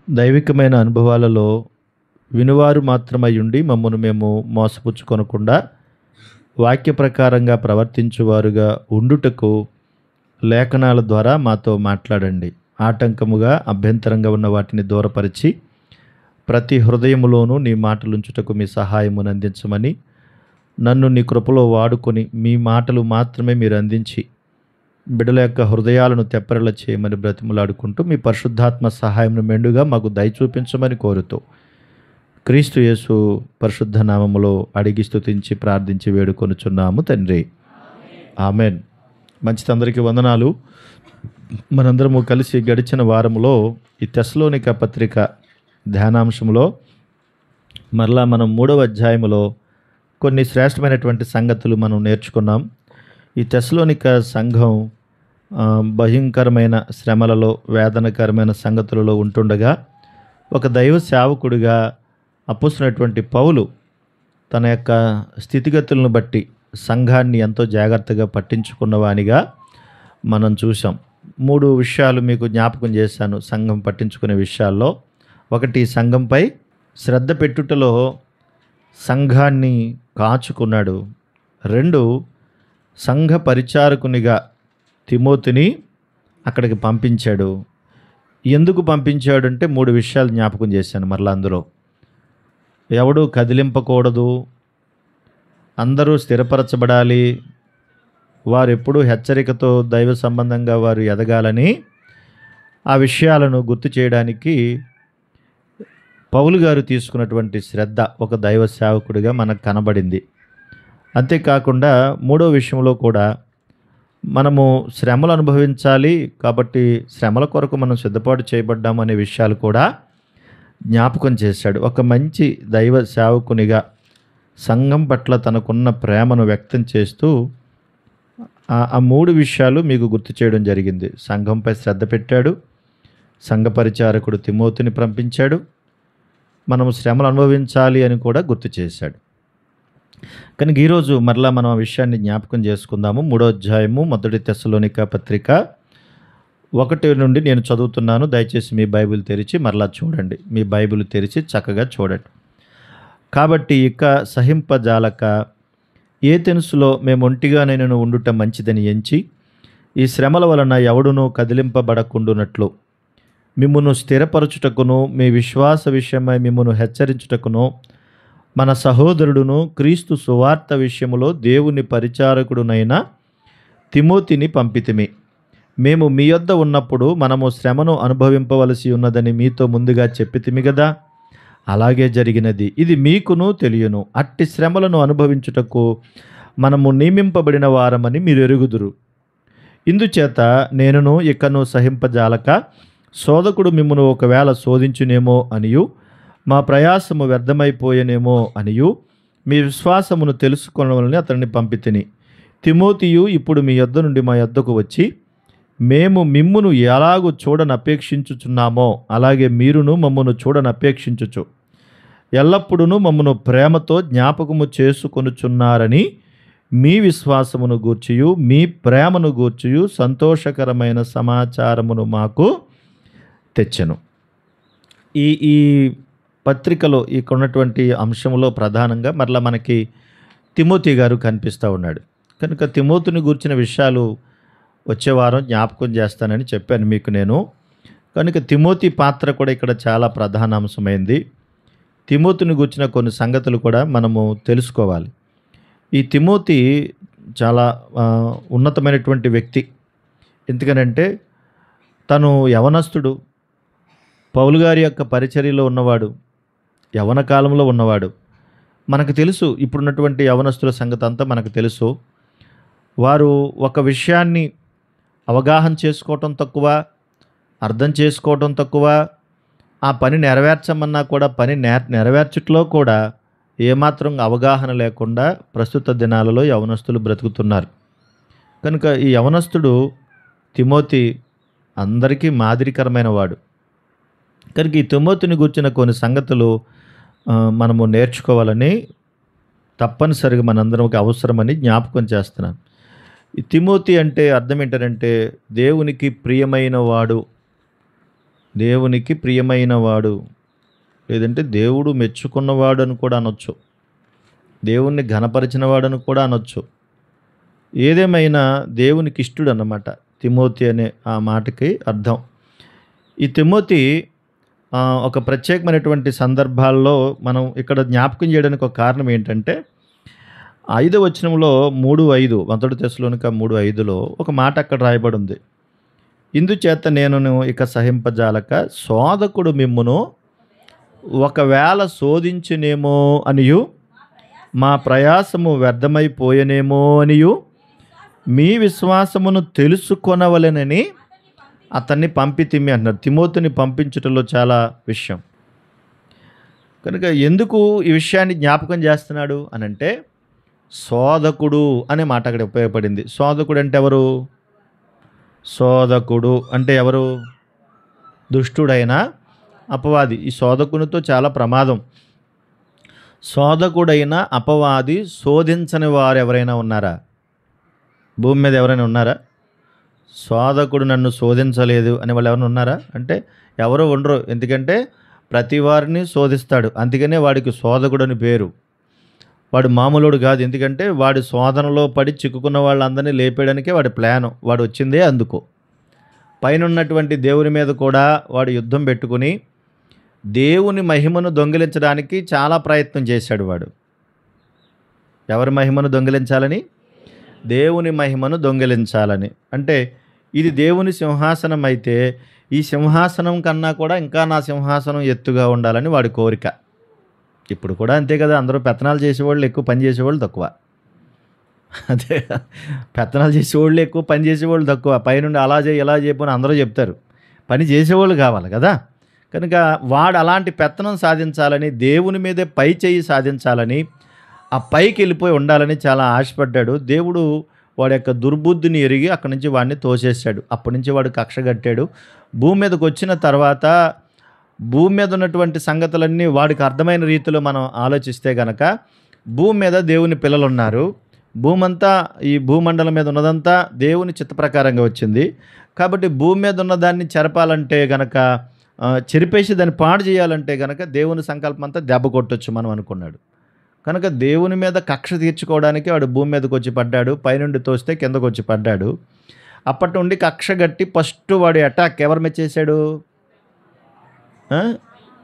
దైవికమైన అనుభవాలలో వినువారు మాత్రమయ్యుండి మమ్మను మేము మోసపుచ్చుకొనకుండా వాక్య ప్రకారంగా ప్రవర్తించువారుగా ఉండుటకు లేఖనాల ద్వారా మాతో మాట్లాడండి. ఆటంకముగా అభ్యంతరంగా ఉన్న వాటిని దూరపరిచి ప్రతి హృదయములోనూ నీ మాటలుంచుటకు మీ సహాయమును అందించమని, నన్ను నీ కృపలో వాడుకొని మీ మాటలు మాత్రమే మీరు అందించి బిడ్డల యొక్క హృదయాలను తెప్పరిల్ల చేయమని బ్రతిమలాడుకుంటూ మీ పరిశుద్ధాత్మ సహాయంను మెండుగా మాకు దయచూపించమని కోరుతూ క్రీస్తు యేసు పరిశుద్ధ నామములో అడిగి స్తుతించి ప్రార్థించి వేడుకొనుచున్నాము తండ్రి. ఆమెన్. మంచిది, అందరికీ వందనాలు. మనందరము కలిసి గడిచిన వారములో ఈ తెస్సలోనిక పత్రిక ధ్యానాంశంలో మరలా మనం 3వ అధ్యాయములో కొన్ని శ్రేష్టమైనటువంటి సంగతులు మనం నేర్చుకున్నాం. ఈ తెస్సలోనిక సంఘం భయంకరమైన శ్రమలలో, వేదనకరమైన సంగతులలో ఉంటుండగా ఒక దైవ సేవకుడిగా అపోస్తలుడైనటువంటి పౌలు తన యొక్క స్థితిగతులను బట్టి సంఘాన్ని ఎంతో జాగ్రత్తగా పట్టించుకున్నవానిగా మనం చూసాం. 3 విషయాలు మీకు జ్ఞాపకం చేశాను సంఘం పట్టించుకునే విషయాల్లో. ఒకటి, సంఘంపై శ్రద్ధ పెట్టుటలో సంఘాన్ని కాచుకున్నాడు. 2, సంఘ పరిచారకునిగా తిమోతిని అక్కడికి పంపించాడు. ఎందుకు పంపించాడు అంటే 3 విషయాలు జ్ఞాపకం చేశాను. మరలా అందులో ఎవడు కదిలింపకూడదు, అందరూ స్థిరపరచబడాలి, వారు ఎప్పుడూ హెచ్చరికతో దైవ సంబంధంగా వారు ఎదగాలని ఆ విషయాలను గుర్తు చేయడానికి పౌలు గారు తీసుకున్నటువంటి శ్రద్ధ ఒక దైవ సేవకుడిగా మనకు కనబడింది. అంతేకాకుండా 3వ విషయంలో కూడా మనము శ్రమలు అనుభవించాలి కాబట్టి శ్రమల కొరకు మనం సిద్ధపాటు చేయబడ్డాము అనే విషయాలు కూడా జ్ఞాపకం చేశాడు. ఒక మంచి దైవ సేవకునిగా సంఘం పట్ల తనకున్న ప్రేమను వ్యక్తం చేస్తూ ఆ 3 విషయాలు మీకు గుర్తు చేయడం జరిగింది. సంఘంపై శ్రద్ధ పెట్టాడు, సంఘ పరిచారకుడు తిమోతిని పంపించాడు, మనము శ్రమలు అనుభవించాలి అని కూడా గుర్తు చేశాడు. కనుక ఈరోజు మరలా మనం ఆ విషయాన్ని జ్ఞాపకం చేసుకుందాము. 3వ అధ్యాయము 1 తెస్సలోనిక పత్రిక 1 నుండి నేను చదువుతున్నాను. దయచేసి మీ బైబిల్ తెరిచి మరలా చూడండి. మీ బైబిల్ తెరిచి చక్కగా చూడండి. కాబట్టి ఇక సహింపజాలక ఏథెన్సులో మేము ఒంటిగానైనను ఉండుట మంచిదని ఎంచి ఈ శ్రమల వలన ఎవడునూ కదిలింపబడకుండునట్లు మిమ్మును స్థిరపరచుటకును మీ విశ్వాస విషయమై మిమ్మును హెచ్చరించుటకును మన సహోదరుడును క్రీస్తు సువార్త విషయములో దేవుని పరిచారకుడునైన తిమోతిని పంపితిమి. మేము మీ యొద్ద ఉన్నప్పుడు మనము శ్రమను అనుభవింపవలసి ఉన్నదని మీతో ముందుగా చెప్పితిమి గదా, అలాగే జరిగినది. ఇది మీకును తెలియను. అట్టి శ్రమలను అనుభవించుటకు మనము నియమింపబడిన వారమని మీరు ఎరుగుదురు. ఇందుచేత నేనును ఇకను సహింపజాలక శోధకుడు మిమ్మును ఒకవేళ శోధించునేమో అనియు మా ప్రయాసము వ్యర్థమైపోయేనేమో అనియు మీ విశ్వాసమును తెలుసుకొనవలని అతన్ని పంపితిని. తిమోతియు ఇప్పుడు మీ యొద్ద నుండి మా యొద్దకు వచ్చి మేము మిమ్మును ఎలాగూ చూడనపేక్షించుచున్నామో అలాగే మీరును మమ్మను చూడనపేక్షించుచు ఎల్లప్పుడూ మమ్మను ప్రేమతో జ్ఞాపకము చేసుకొనుచున్నారని మీ విశ్వాసమును గూర్చియు మీ ప్రేమను గూర్చియు సంతోషకరమైన సమాచారమును మాకు తెచ్చెను. ఈ పత్రికలో ఇక్కడ ఉన్నటువంటి అంశంలో ప్రధానంగా మరలా మనకి తిమోతి గారు కనిపిస్తూ ఉన్నాడు. కనుక తిమోతిని గూర్చిన విషయాలు వచ్చే వారం జ్ఞాపకం చేస్తానని చెప్పాను మీకు నేను. కనుక తిమోతి పాత్ర కూడా ఇక్కడ చాలా ప్రధాన అంశమైంది. తిమోతిని గూర్చిన కొన్ని సంగతులు కూడా మనము తెలుసుకోవాలి. ఈ తిమోతి చాలా ఉన్నతమైనటువంటి వ్యక్తి. ఎందుకనంటే తను యవనస్తుడు, పౌలు గారి యొక్క పరిచర్యలో ఉన్నవాడు, యవన కాలంలో ఉన్నవాడు. మనకు తెలుసు ఇప్పుడున్నటువంటి యవనస్తుల సంగతి అంతా మనకు తెలుసు. వారు ఒక విషయాన్ని అవగాహన చేసుకోవటం తక్కువ, అర్థం చేసుకోవటం తక్కువ, ఆ పని నెరవేర్చమన్నా కూడా పని నెరవేర్చట్లో కూడా ఏమాత్రం అవగాహన లేకుండా ప్రస్తుత దినాలలో యవనస్తులు బ్రతుకుతున్నారు. కనుక ఈ యవనస్తుడు తిమోతి అందరికీ మాదిరికరమైన వాడు. కనుక ఈ తిమోతిని గుర్చిన కొన్ని సంగతులు మనము నేర్చుకోవాలని తప్పనిసరిగా మనందరికి అవసరమని జ్ఞాపకం చేస్తున్నాను. ఈ తిమోతి అంటే అర్థం ఏంటంటే దేవునికి ప్రియమైన వాడు, దేవునికి ప్రియమైన వాడు, లేదంటే దేవుడు మెచ్చుకున్నవాడు అని కూడా అనొచ్చు. దేవుణ్ణి ఘనపరిచిన వాడని కూడా అనొచ్చు. ఏదేమైనా దేవునికి ఇష్టడు అన్నమాట తిమోతి అనే ఆ మాటకి అర్థం. ఈ తిమోతి ఒక ప్రత్యేకమైనటువంటి సందర్భాల్లో మనం ఇక్కడ జ్ఞాపకం చేయడానికి ఒక కారణం ఏంటంటే 5వ వచనంలో 3:5 మొదటి తెస్సలోనిక 3:5లో ఒక మాట అక్కడ రాయబడి ఉంది. ఇందుచేత నేనును ఇక సహింపజాలక శోధకుడు మిమ్మును ఒకవేళ శోధించునేమో అనియు మా ప్రయాసము వ్యర్థమైపోయనేమో అనియు మీ విశ్వాసమును తెలుసుకొనవలెనని అతన్ని పంపితిమి అంటున్నారు. తిమోతిని పంపించుటలో చాలా విషయం. కనుక ఎందుకు ఈ విషయాన్ని జ్ఞాపకం చేస్తున్నాడు అనంటే శోధకుడు అనే మాట అక్కడ ఉపయోగపడింది. శోధకుడు అంటే ఎవరు? శోధకుడు అంటే ఎవరు? దుష్టుడైన అపవాది. ఈ శోధకునితో చాలా ప్రమాదం. శోధకుడైన అపవాది శోధించని వారు ఎవరైనా ఉన్నారా? భూమి మీద ఎవరైనా ఉన్నారా? శోధకుడు నన్ను శోధించలేదు అని వాళ్ళు ఎవరైనా ఉన్నారా అంటే ఎవరు ఉండరు. ఎందుకంటే ప్రతి వారిని శోధిస్తాడు. అందుకనే వాడికి శోధకుడు అని పేరు. వాడు మామూలుడు కాదు. ఎందుకంటే వాడి శోధనలో పడి చిక్కుకున్న వాళ్ళందరినీ లేపేయడానికే వాడి ప్లాను. వాడు వచ్చిందే అందుకో. పైనున్నటువంటి దేవుని మీద కూడా వాడు యుద్ధం పెట్టుకుని దేవుని మహిమను దొంగిలించడానికి చాలా ప్రయత్నం చేశాడు వాడు. ఎవరి మహిమను దొంగిలించాలని? దేవుని మహిమను దొంగిలించాలని. అంటే ఇది దేవుని సింహాసనం అయితే ఈ సింహాసనం కన్నా కూడా ఇంకా నా సింహాసనం ఎత్తుగా ఉండాలని వాడి కోరిక. ఇప్పుడు కూడా అంతే కదా. అందరూ పెత్తనాలు చేసేవాళ్ళు ఎక్కువ, పని చేసేవాళ్ళు తక్కువ. అదే పెత్తనాలు చేసేవాళ్ళు ఎక్కువ, పని చేసేవాళ్ళు తక్కువ. పైనుండి అలా చేయి ఇలా చేయని అందరూ చెప్తారు. పని చేసేవాళ్ళు కావాలి కదా. కనుక వాడు అలాంటి పెత్తనం సాధించాలని, దేవుని మీదే పై చేయి సాధించాలని, ఆ పైకి వెళ్ళిపోయి ఉండాలని చాలా ఆశపడ్డాడు. దేవుడు వాడి యొక్క దుర్బుద్ధిని ఎరిగి అక్కడి నుంచి వాడిని తోసేశాడు. అప్పటి నుంచి వాడు కక్ష కట్టాడు. భూమి మీదకి వచ్చిన తర్వాత భూమి మీద ఉన్నటువంటి సంగతులన్నీ వాడికి అర్థమైన రీతిలో మనం ఆలోచిస్తే గనక భూమి మీద దేవుని పిల్లలు ఉన్నారు. భూమంతా ఈ భూమండలం మీద ఉన్నదంతా దేవుని చిత్త ప్రకారంగా వచ్చింది. కాబట్టి భూమి మీద ఉన్నదాన్ని చెరపాలంటే గనక చెరిపేసి దాన్ని పాడు చేయాలంటే గనక దేవుని సంకల్పం అంతా దెబ్బ కొట్టొచ్చు మనం అనుకున్నాడు. కనుక దేవుని మీద కక్ష తీర్చుకోవడానికి వాడు భూమి మీదకి వచ్చి పడ్డాడు. పైనుండి తోస్తే కిందకు వచ్చి పడ్డాడు. అప్పటి నుండి కక్ష గట్టి ఫస్ట్ వాడి అటాక్ ఎవరి మీద చేశాడు?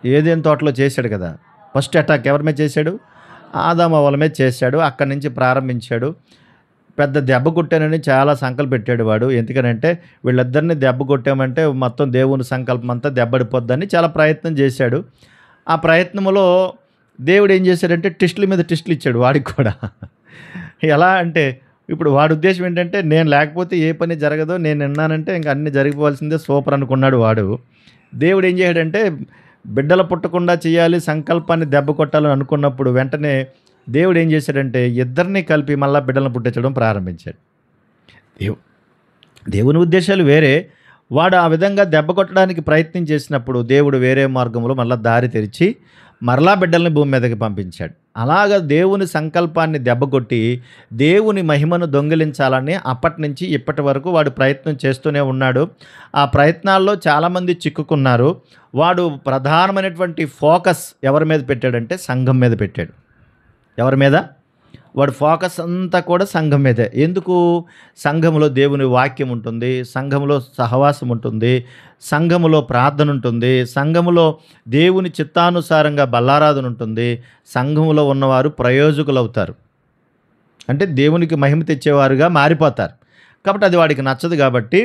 ఏదేని తోటలో చేశాడు కదా. ఫస్ట్ అటాక్ ఎవరి మీద చేశాడు? ఆదాము అవ్వల మీద చేశాడు. అక్కడి నుంచి ప్రారంభించాడు. పెద్ద దెబ్బ కొట్టానని చాలా సంకల్పం పెట్టాడు వాడు. ఎందుకనంటే వీళ్ళిద్దరిని దెబ్బ కొట్టామంటే మొత్తం దేవుని సంకల్పం అంతా దెబ్బడిపోద్దని చాలా ప్రయత్నం చేశాడు. ఆ ప్రయత్నంలో దేవుడు ఏం చేశాడంటే టెస్టుల మీద టెస్టులు ఇచ్చాడు వాడికి కూడా. ఎలా అంటే ఇప్పుడు వాడి ఉద్దేశం ఏంటంటే నేను లేకపోతే ఏ పని జరగదో, నేను విన్నానంటే ఇంక అన్నీ జరిగిపోవాల్సిందే, సూపర్ అనుకున్నాడు వాడు. దేవుడు ఏం చేశాడంటే బిడ్డలు పుట్టకుండా చేయాలి, సంకల్పాన్ని దెబ్బ కొట్టాలని అనుకున్నప్పుడు వెంటనే దేవుడు ఏం చేశాడంటే ఇద్దరిని కలిపి మళ్ళీ బిడ్డలను పుట్టించడం ప్రారంభించాడు. దేవుని ఉద్దేశాలు వేరే. వాడు ఆ విధంగా దెబ్బ కొట్టడానికి ప్రయత్నం చేసినప్పుడు దేవుడు వేరే మార్గంలో మళ్ళీ దారి తెరిచి మరలా బిడ్డల్ని భూమి మీదకి పంపించాడు. అలాగ దేవుని సంకల్పాన్ని దెబ్బకొట్టి దేవుని మహిమను దొంగిలించాలని అప్పటి నుంచి ఇప్పటి వరకు వాడు ప్రయత్నం చేస్తూనే ఉన్నాడు. ఆ ప్రయత్నాల్లో చాలామంది చిక్కుకున్నారు. వాడు ప్రధానమైనటువంటి ఫోకస్ ఎవరి మీద పెట్టాడంటే సంఘం మీద పెట్టాడు. ఎవరి మీద? వాడు ఫోకస్ అంతా కూడా సంఘం మీదే. ఎందుకు? సంఘంలో దేవుని వాక్యం ఉంటుంది, సంఘంలో సహవాసం ఉంటుంది, సంఘములో ప్రార్థన ఉంటుంది, సంఘములో దేవుని చిత్తానుసారంగా బల్లారాధన ఉంటుంది. సంఘములో ఉన్నవారు ప్రయోజకులు అవుతారు. అంటే దేవునికి మహిమ తెచ్చేవారుగా మారిపోతారు. కాబట్టి అది వాడికి నచ్చదు. కాబట్టి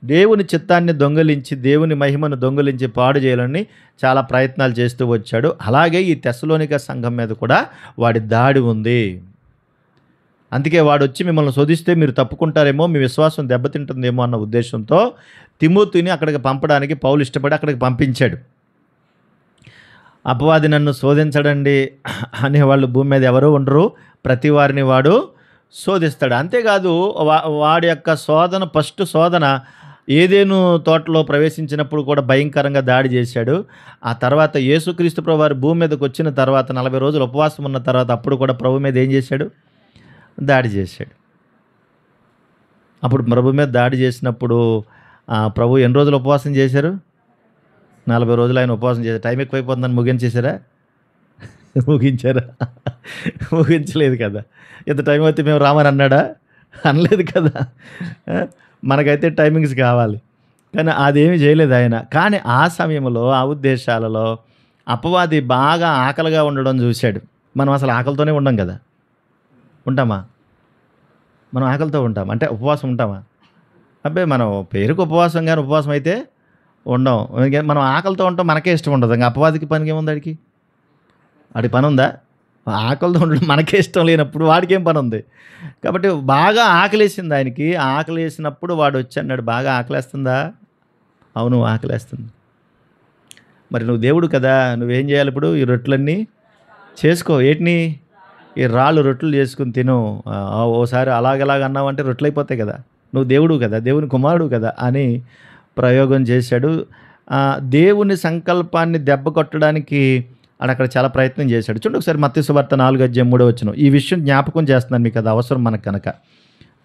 దేవుని చిత్తాన్ని దొంగిలించి దేవుని మహిమను దొంగిలించి పాడు చేయాలని చాలా ప్రయత్నాలు చేస్తూ వచ్చాడు. అలాగే ఈ తెస్సలోనిక సంఘం మీద కూడా వాడి దాడి ఉంది. అందుకే వాడు వచ్చి మిమ్మల్ని శోధిస్తే మీరు తప్పుకుంటారేమో, మీ విశ్వాసం దెబ్బతింటుందేమో అన్న ఉద్దేశంతో తిమోతిని అక్కడికి పంపడానికి పౌలు ఇష్టపడి అక్కడికి పంపించాడు. అపవాది నన్ను శోధించడండి అనేవాళ్ళు భూమి మీద ఎవరు ఉండరు. ప్రతి వారిని వాడు శోధిస్తాడు. అంతేకాదు వాడి యొక్క శోధన, ఫస్ట్ శోధన ఏదేను తోటలో ప్రవేశించినప్పుడు కూడా భయంకరంగా దాడి చేశాడు. ఆ తర్వాత యేసుక్రీస్తు ప్రభు వారి భూమి మీదకి వచ్చిన తర్వాత 40 రోజులు ఉపవాసం ఉన్న తర్వాత అప్పుడు కూడా ప్రభు మీద ఏం చేశాడు? దాడి చేశాడు. అప్పుడు ప్రభు మీద దాడి చేసినప్పుడు ప్రభు ఎన్ని రోజులు ఉపవాసం చేశారు? 40 రోజులు ఆయన ఉపవాసం చేశారు. టైం ఎక్కువైపోతుందని ముగించేసారా? ముగించారా? ముగించలేదు కదా! ఇంత టైం అయితే మేము రామని అన్నాడా? అనలేదు కదా! ఆ! మనకైతే టైమింగ్స్ కావాలి. కానీ అదేమి చేయలేదు ఆయన. కానీ ఆ సమయంలో, ఆ ఉద్దేశాలలో అపవాది బాగా ఆకలిగా ఉండడం చూశాడు. మనం అసలు ఆకలితోనే ఉండం కదా! ఉంటామా? మనం ఆకలితో ఉంటాం. అంటే ఉపవాసం ఉంటామా? అబ్బే! మనం పేరుకి ఉపవాసం గాని, ఉపవాసం అయితే ఉండం. మనం ఆకలితో ఉంటాం, మనకే ఇష్టం ఉండదు. ఇంక అపవాదికి పనికేముంది ఆడికి? ఆడికి పనుందా? ఆకలితో ఉండడం మనకే ఇష్టం లేనప్పుడు వాడికేం పనుంది? కాబట్టి బాగా ఆకలేసింది ఆయనకి. ఆకలేసినప్పుడు వాడొచ్చి అన్నాడు, "బాగా ఆకలేస్తుందా?" "అవును, ఆకలేస్తుంది." "మరి నువ్వు దేవుడు కదా! నువ్వేం చేయాలిప్పుడు? ఈ రొట్టెలన్నీ చేసుకో." "ఏటిని?" "ఈ రాళ్ళు రొట్టెలు చేసుకొని తిను." ఓసారి అలాగలాగ అన్నావంటే రొట్టెలయిపోతాయి కదా! నువ్వు దేవుడువు కదా! దేవుని కుమారుడువు కదా! అని ప్రయోగం చేశాడు. దేవుని సంకల్పాన్ని దెబ్బ కొట్టడానికి ఆడక్కడ చాలా ప్రయత్నం చేశాడు. చూడండి ఒకసారి మత్తయి సువార్త 4:3 ఈ విషయం జ్ఞాపకం చేస్తున్నాను మీకు, అది అవసరం మనకు కనుక.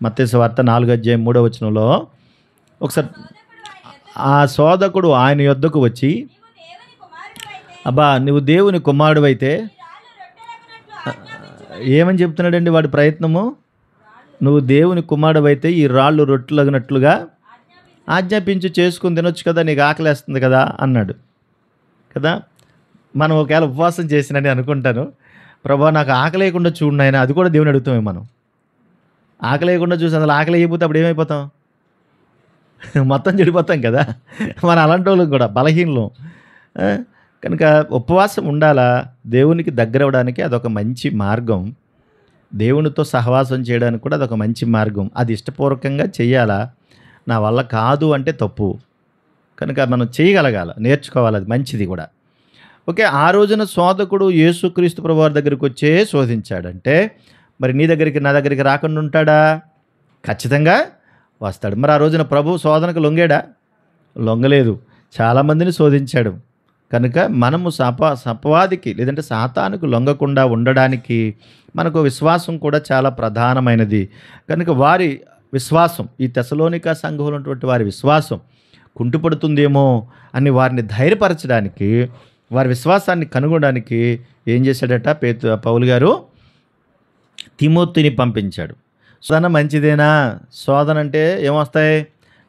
మత్తయి సువార్త 4:3 ఒకసారి ఆ శోధకుడు ఆయన యొద్దకు వచ్చి, అబ్బా నువ్వు దేవుని కుమారుడివైతే ఏమని చెప్తున్నాడండి వాడి ప్రయత్నము? నువ్వు దేవుని కుమారుడివైతే ఈ రాళ్ళు రొట్టెలగినట్లుగా ఆజ్ఞాపించి చేసుకుని తినొచ్చు కదా, నీకు ఆకలేస్తుంది కదా అన్నాడు కదా. మనం ఒకవేళ ఉపవాసం చేసినని అనుకుంటాను, ప్రభా నాకు ఆకలేయకుండా చూడు నాయన, అది కూడా దేవుని అడుగుతామే మనం. ఆకలేయకుండా చూసి అసలు ఆకలి అయిపోతే అప్పుడు ఏమైపోతాం? మొత్తం చెడిపోతాం కదా. మన అలాంటి వాళ్ళం కూడా బలహీనలం. ఆ? కనుక ఉపవాసం ఉండాలా? దేవునికి దగ్గర అవ్వడానికి అదొక మంచి మార్గం. దేవునితో సహవాసం చేయడానికి కూడా అదొక మంచి మార్గం. అది ఇష్టపూర్వకంగా చెయ్యాలా? నా వల్ల కాదు అంటే తప్పు. కనుక మనం చేయగలగాల, నేర్చుకోవాలి, అది మంచిది కూడా. ఓకే, ఆ రోజున శోధకుడు యేసుక్రీస్తు ప్రభువారి దగ్గరికి వచ్చే శోధించాడంటే మరి నీ దగ్గరికి నా దగ్గరికి రాకుండా ఉంటాడా? ఖచ్చితంగా వస్తాడు. మరి ఆ రోజున ప్రభు శోధనకు లొంగాడా? లొంగలేదు. చాలామందిని శోధించాడు. కనుక మనము సపవాదికి లేదంటే సాతానుకు లొంగకుండా ఉండడానికి మనకు విశ్వాసం కూడా చాలా ప్రధానమైనది. కనుక వారి విశ్వాసం, ఈ తెసలోనికా సంఘంలో ఉన్నటువంటి వారి విశ్వాసం కుంటుపడుతుందేమో అని వారిని ధైర్యపరచడానికి, వారి విశ్వాసాన్ని కనుగొనడానికి ఏం చేశాడట పౌలు గారు? తిమోతిని పంపించాడు. శోధన మంచిదేనా? శోధన అంటే ఏమొస్తాయి?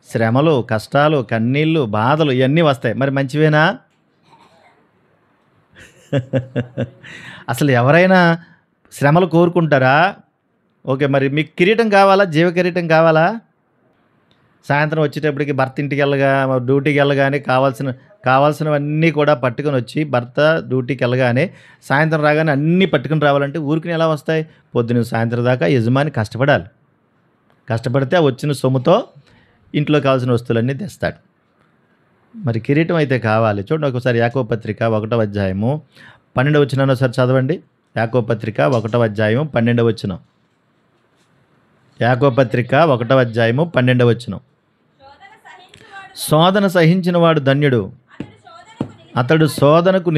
శ్రమలు, కష్టాలు, కన్నీళ్ళు, బాధలు ఇవన్నీ వస్తాయి. మరి మంచివేనా? అసలు ఎవరైనా శ్రమలు కోరుకుంటారా? ఓకే, మరి మీకు కిరీటం కావాలా? జీవ కిరీటం కావాలా? సాయంత్రం వచ్చేటప్పటికి భర్త ఇంటికి వెళ్ళగా, డ్యూటీకి వెళ్ళగానే కావాల్సినవన్నీ కూడా పట్టుకొని వచ్చి, భర్త డ్యూటీకి వెళ్ళగానే సాయంత్రం రాగానే అన్నీ పట్టుకుని రావాలంటే ఊరికి ఎలా వస్తాయి? పొద్దున సాయంత్రం దాకా యజమాని కష్టపడాలి. కష్టపడితే వచ్చిన సొమ్ముతో ఇంట్లో కావాల్సిన వస్తువులన్నీ తెస్తాడు. మరి కిరీటం అయితే కావాలి. చూడండి ఒకసారి యాకోబు పత్రిక 1:12 ఒకసారి చదవండి. యాకోబు పత్రిక 1:12. యాకోబు పత్రిక 1:12. శోధన సహించిన వాడు ధన్యుడు, అతడు శోధనకు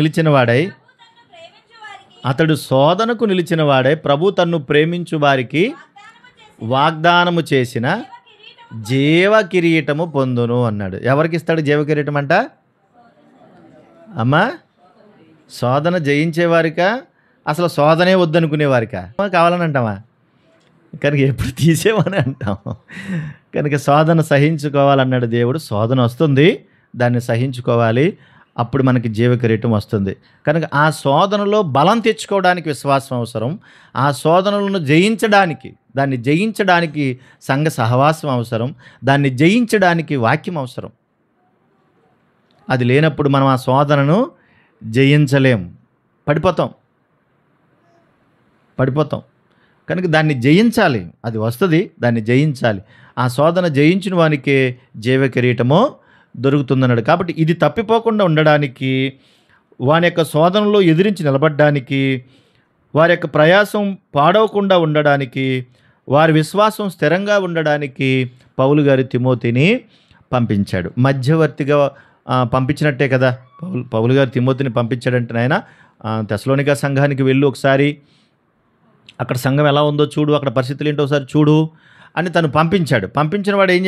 నిలిచిన వాడై ప్రభు తన్ను ప్రేమించు వారికి వాగ్దానము చేసిన జీవ కిరీటము పొందును అన్నాడు. ఎవరికి ఇస్తాడు జీవ కిరీటం అంట? అమ్మా, శోధన జయించేవారికా? అసలు శోధనే వద్దనుకునేవారికా? కావాలని అంటామా? కనుక ఎప్పుడు తీసేమని అంటాం. కనుక శోధన సహించుకోవాలన్నాడు దేవుడు. శోధన వస్తుంది, దాన్ని సహించుకోవాలి, అప్పుడు మనకి జీవ కిరీటం వస్తుంది. కనుక ఆ శోధనలో బలం తెచ్చుకోవడానికి విశ్వాసం అవసరం. ఆ శోధనలను దాన్ని జయించడానికి సంఘ సహవాసం అవసరం. దాన్ని జయించడానికి వాక్యం అవసరం. అది లేనప్పుడు మనం ఆ శోధనను జయించలేం, పడిపోతాం. కనుక దాన్ని జయించాలి. అది వస్తుంది, దాన్ని జయించాలి. ఆ శోధన జయించిన వానికే జీవ కిరీటము దొరుకుతుందన్నాడు. కాబట్టి ఇది తప్పిపోకుండా ఉండడానికి, వాని యొక్క శోధనలో ఎదిరించి నిలబడడానికి, వారి యొక్క ప్రయాసం పాడవకుండా ఉండడానికి, వారి విశ్వాసం స్థిరంగా ఉండడానికి పౌలు గారి తిమోతిని పంపించాడు. మధ్యవర్తిగా పంపించినట్టే కదా. పౌలు గారు తిమోతిని పంపించాడంటే ఆయన తెసలోనికా సంఘానికి వెళ్ళి ఒకసారి అక్కడ సంఘం ఎలా ఉందో చూడు, అక్కడ పరిస్థితులు ఏంటో ఒకసారి చూడు అని తను పంపించాడు. పంపించిన వాడు ఏం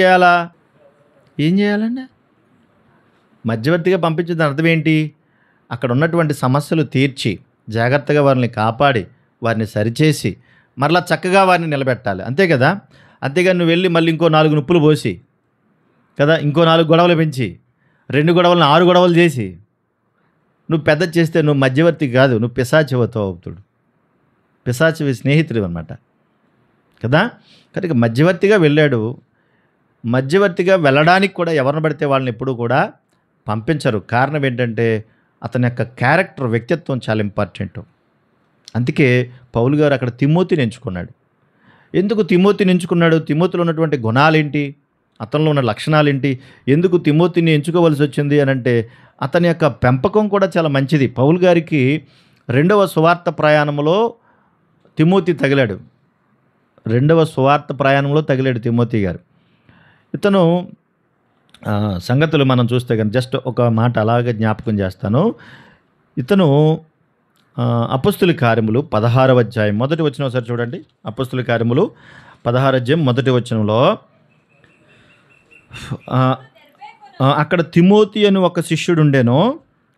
చేయాలండి? మధ్యవర్తిగా పంపించిన అర్థం ఏంటి? అక్కడ ఉన్నటువంటి సమస్యలు తీర్చి, జాగ్రత్తగా వారిని కాపాడి, వారిని సరిచేసి, మరలా చక్కగా వారిని నిలబెట్టాలి. అంతే కదా! అంతేగాని నువ్వు వెళ్ళి మళ్ళీ ఇంకో 4 నిప్పులు పోసి కదా! ఇంకో 4 గొడవలు పెంచి, 2 గొడవలను 6 గొడవలు చేసి, నువ్వు పెద్దది చేస్తే నువ్వు మధ్యవర్తి కాదు. నువ్వు పిశాచివవుతావు. పిశాచివి స్నేహితుడివన్నమాట. కదా! కనుక మధ్యవర్తిగా వెళ్ళాడు. మధ్యవర్తిగా వెళ్ళడానికి కూడా ఎవరిని పడితే వాళ్ళని ఎప్పుడూ కూడా పంపించరు. కారణం ఏంటంటే అతని యొక్క క్యారెక్టర్, వ్యక్తిత్వం చాలా ఇంపార్టెంటు. అందుకే పౌలు గారు అక్కడ తిమోతిని ఎంచుకున్నాడు. ఎందుకు తిమోతిని ఎంచుకున్నాడు? తిమోతిలో ఉన్నటువంటి గుణాలేంటి? అతనిలో ఉన్న లక్షణాలేంటి? ఎందుకు తిమోతిని ఎంచుకోవలసి వచ్చింది అనంటే అతని యొక్క పెంపకం కూడా చాలా మంచిది. పౌలు గారికి 2వ సువార్త ప్రయాణంలో తిమోతి తగిలాడు. 2వ సువార్త ప్రయాణంలో తగిలాడు తిమోతి గారు. ఇతను సంగతులు మనం చూస్తే కనుక జస్ట్ ఒక మాట అలాగే జ్ఞాపకం చేస్తాను. ఇతను అపొస్తలుల కార్యములు 16వ అధ్యాయం మొదటి వచనం ఒకసారి చూడండి. అపొస్తలుల కార్యములు 16వ అధ్యాయం మొదటి వచనంలో అక్కడ తిమోతి అని ఒక శిష్యుడు ఉండేనో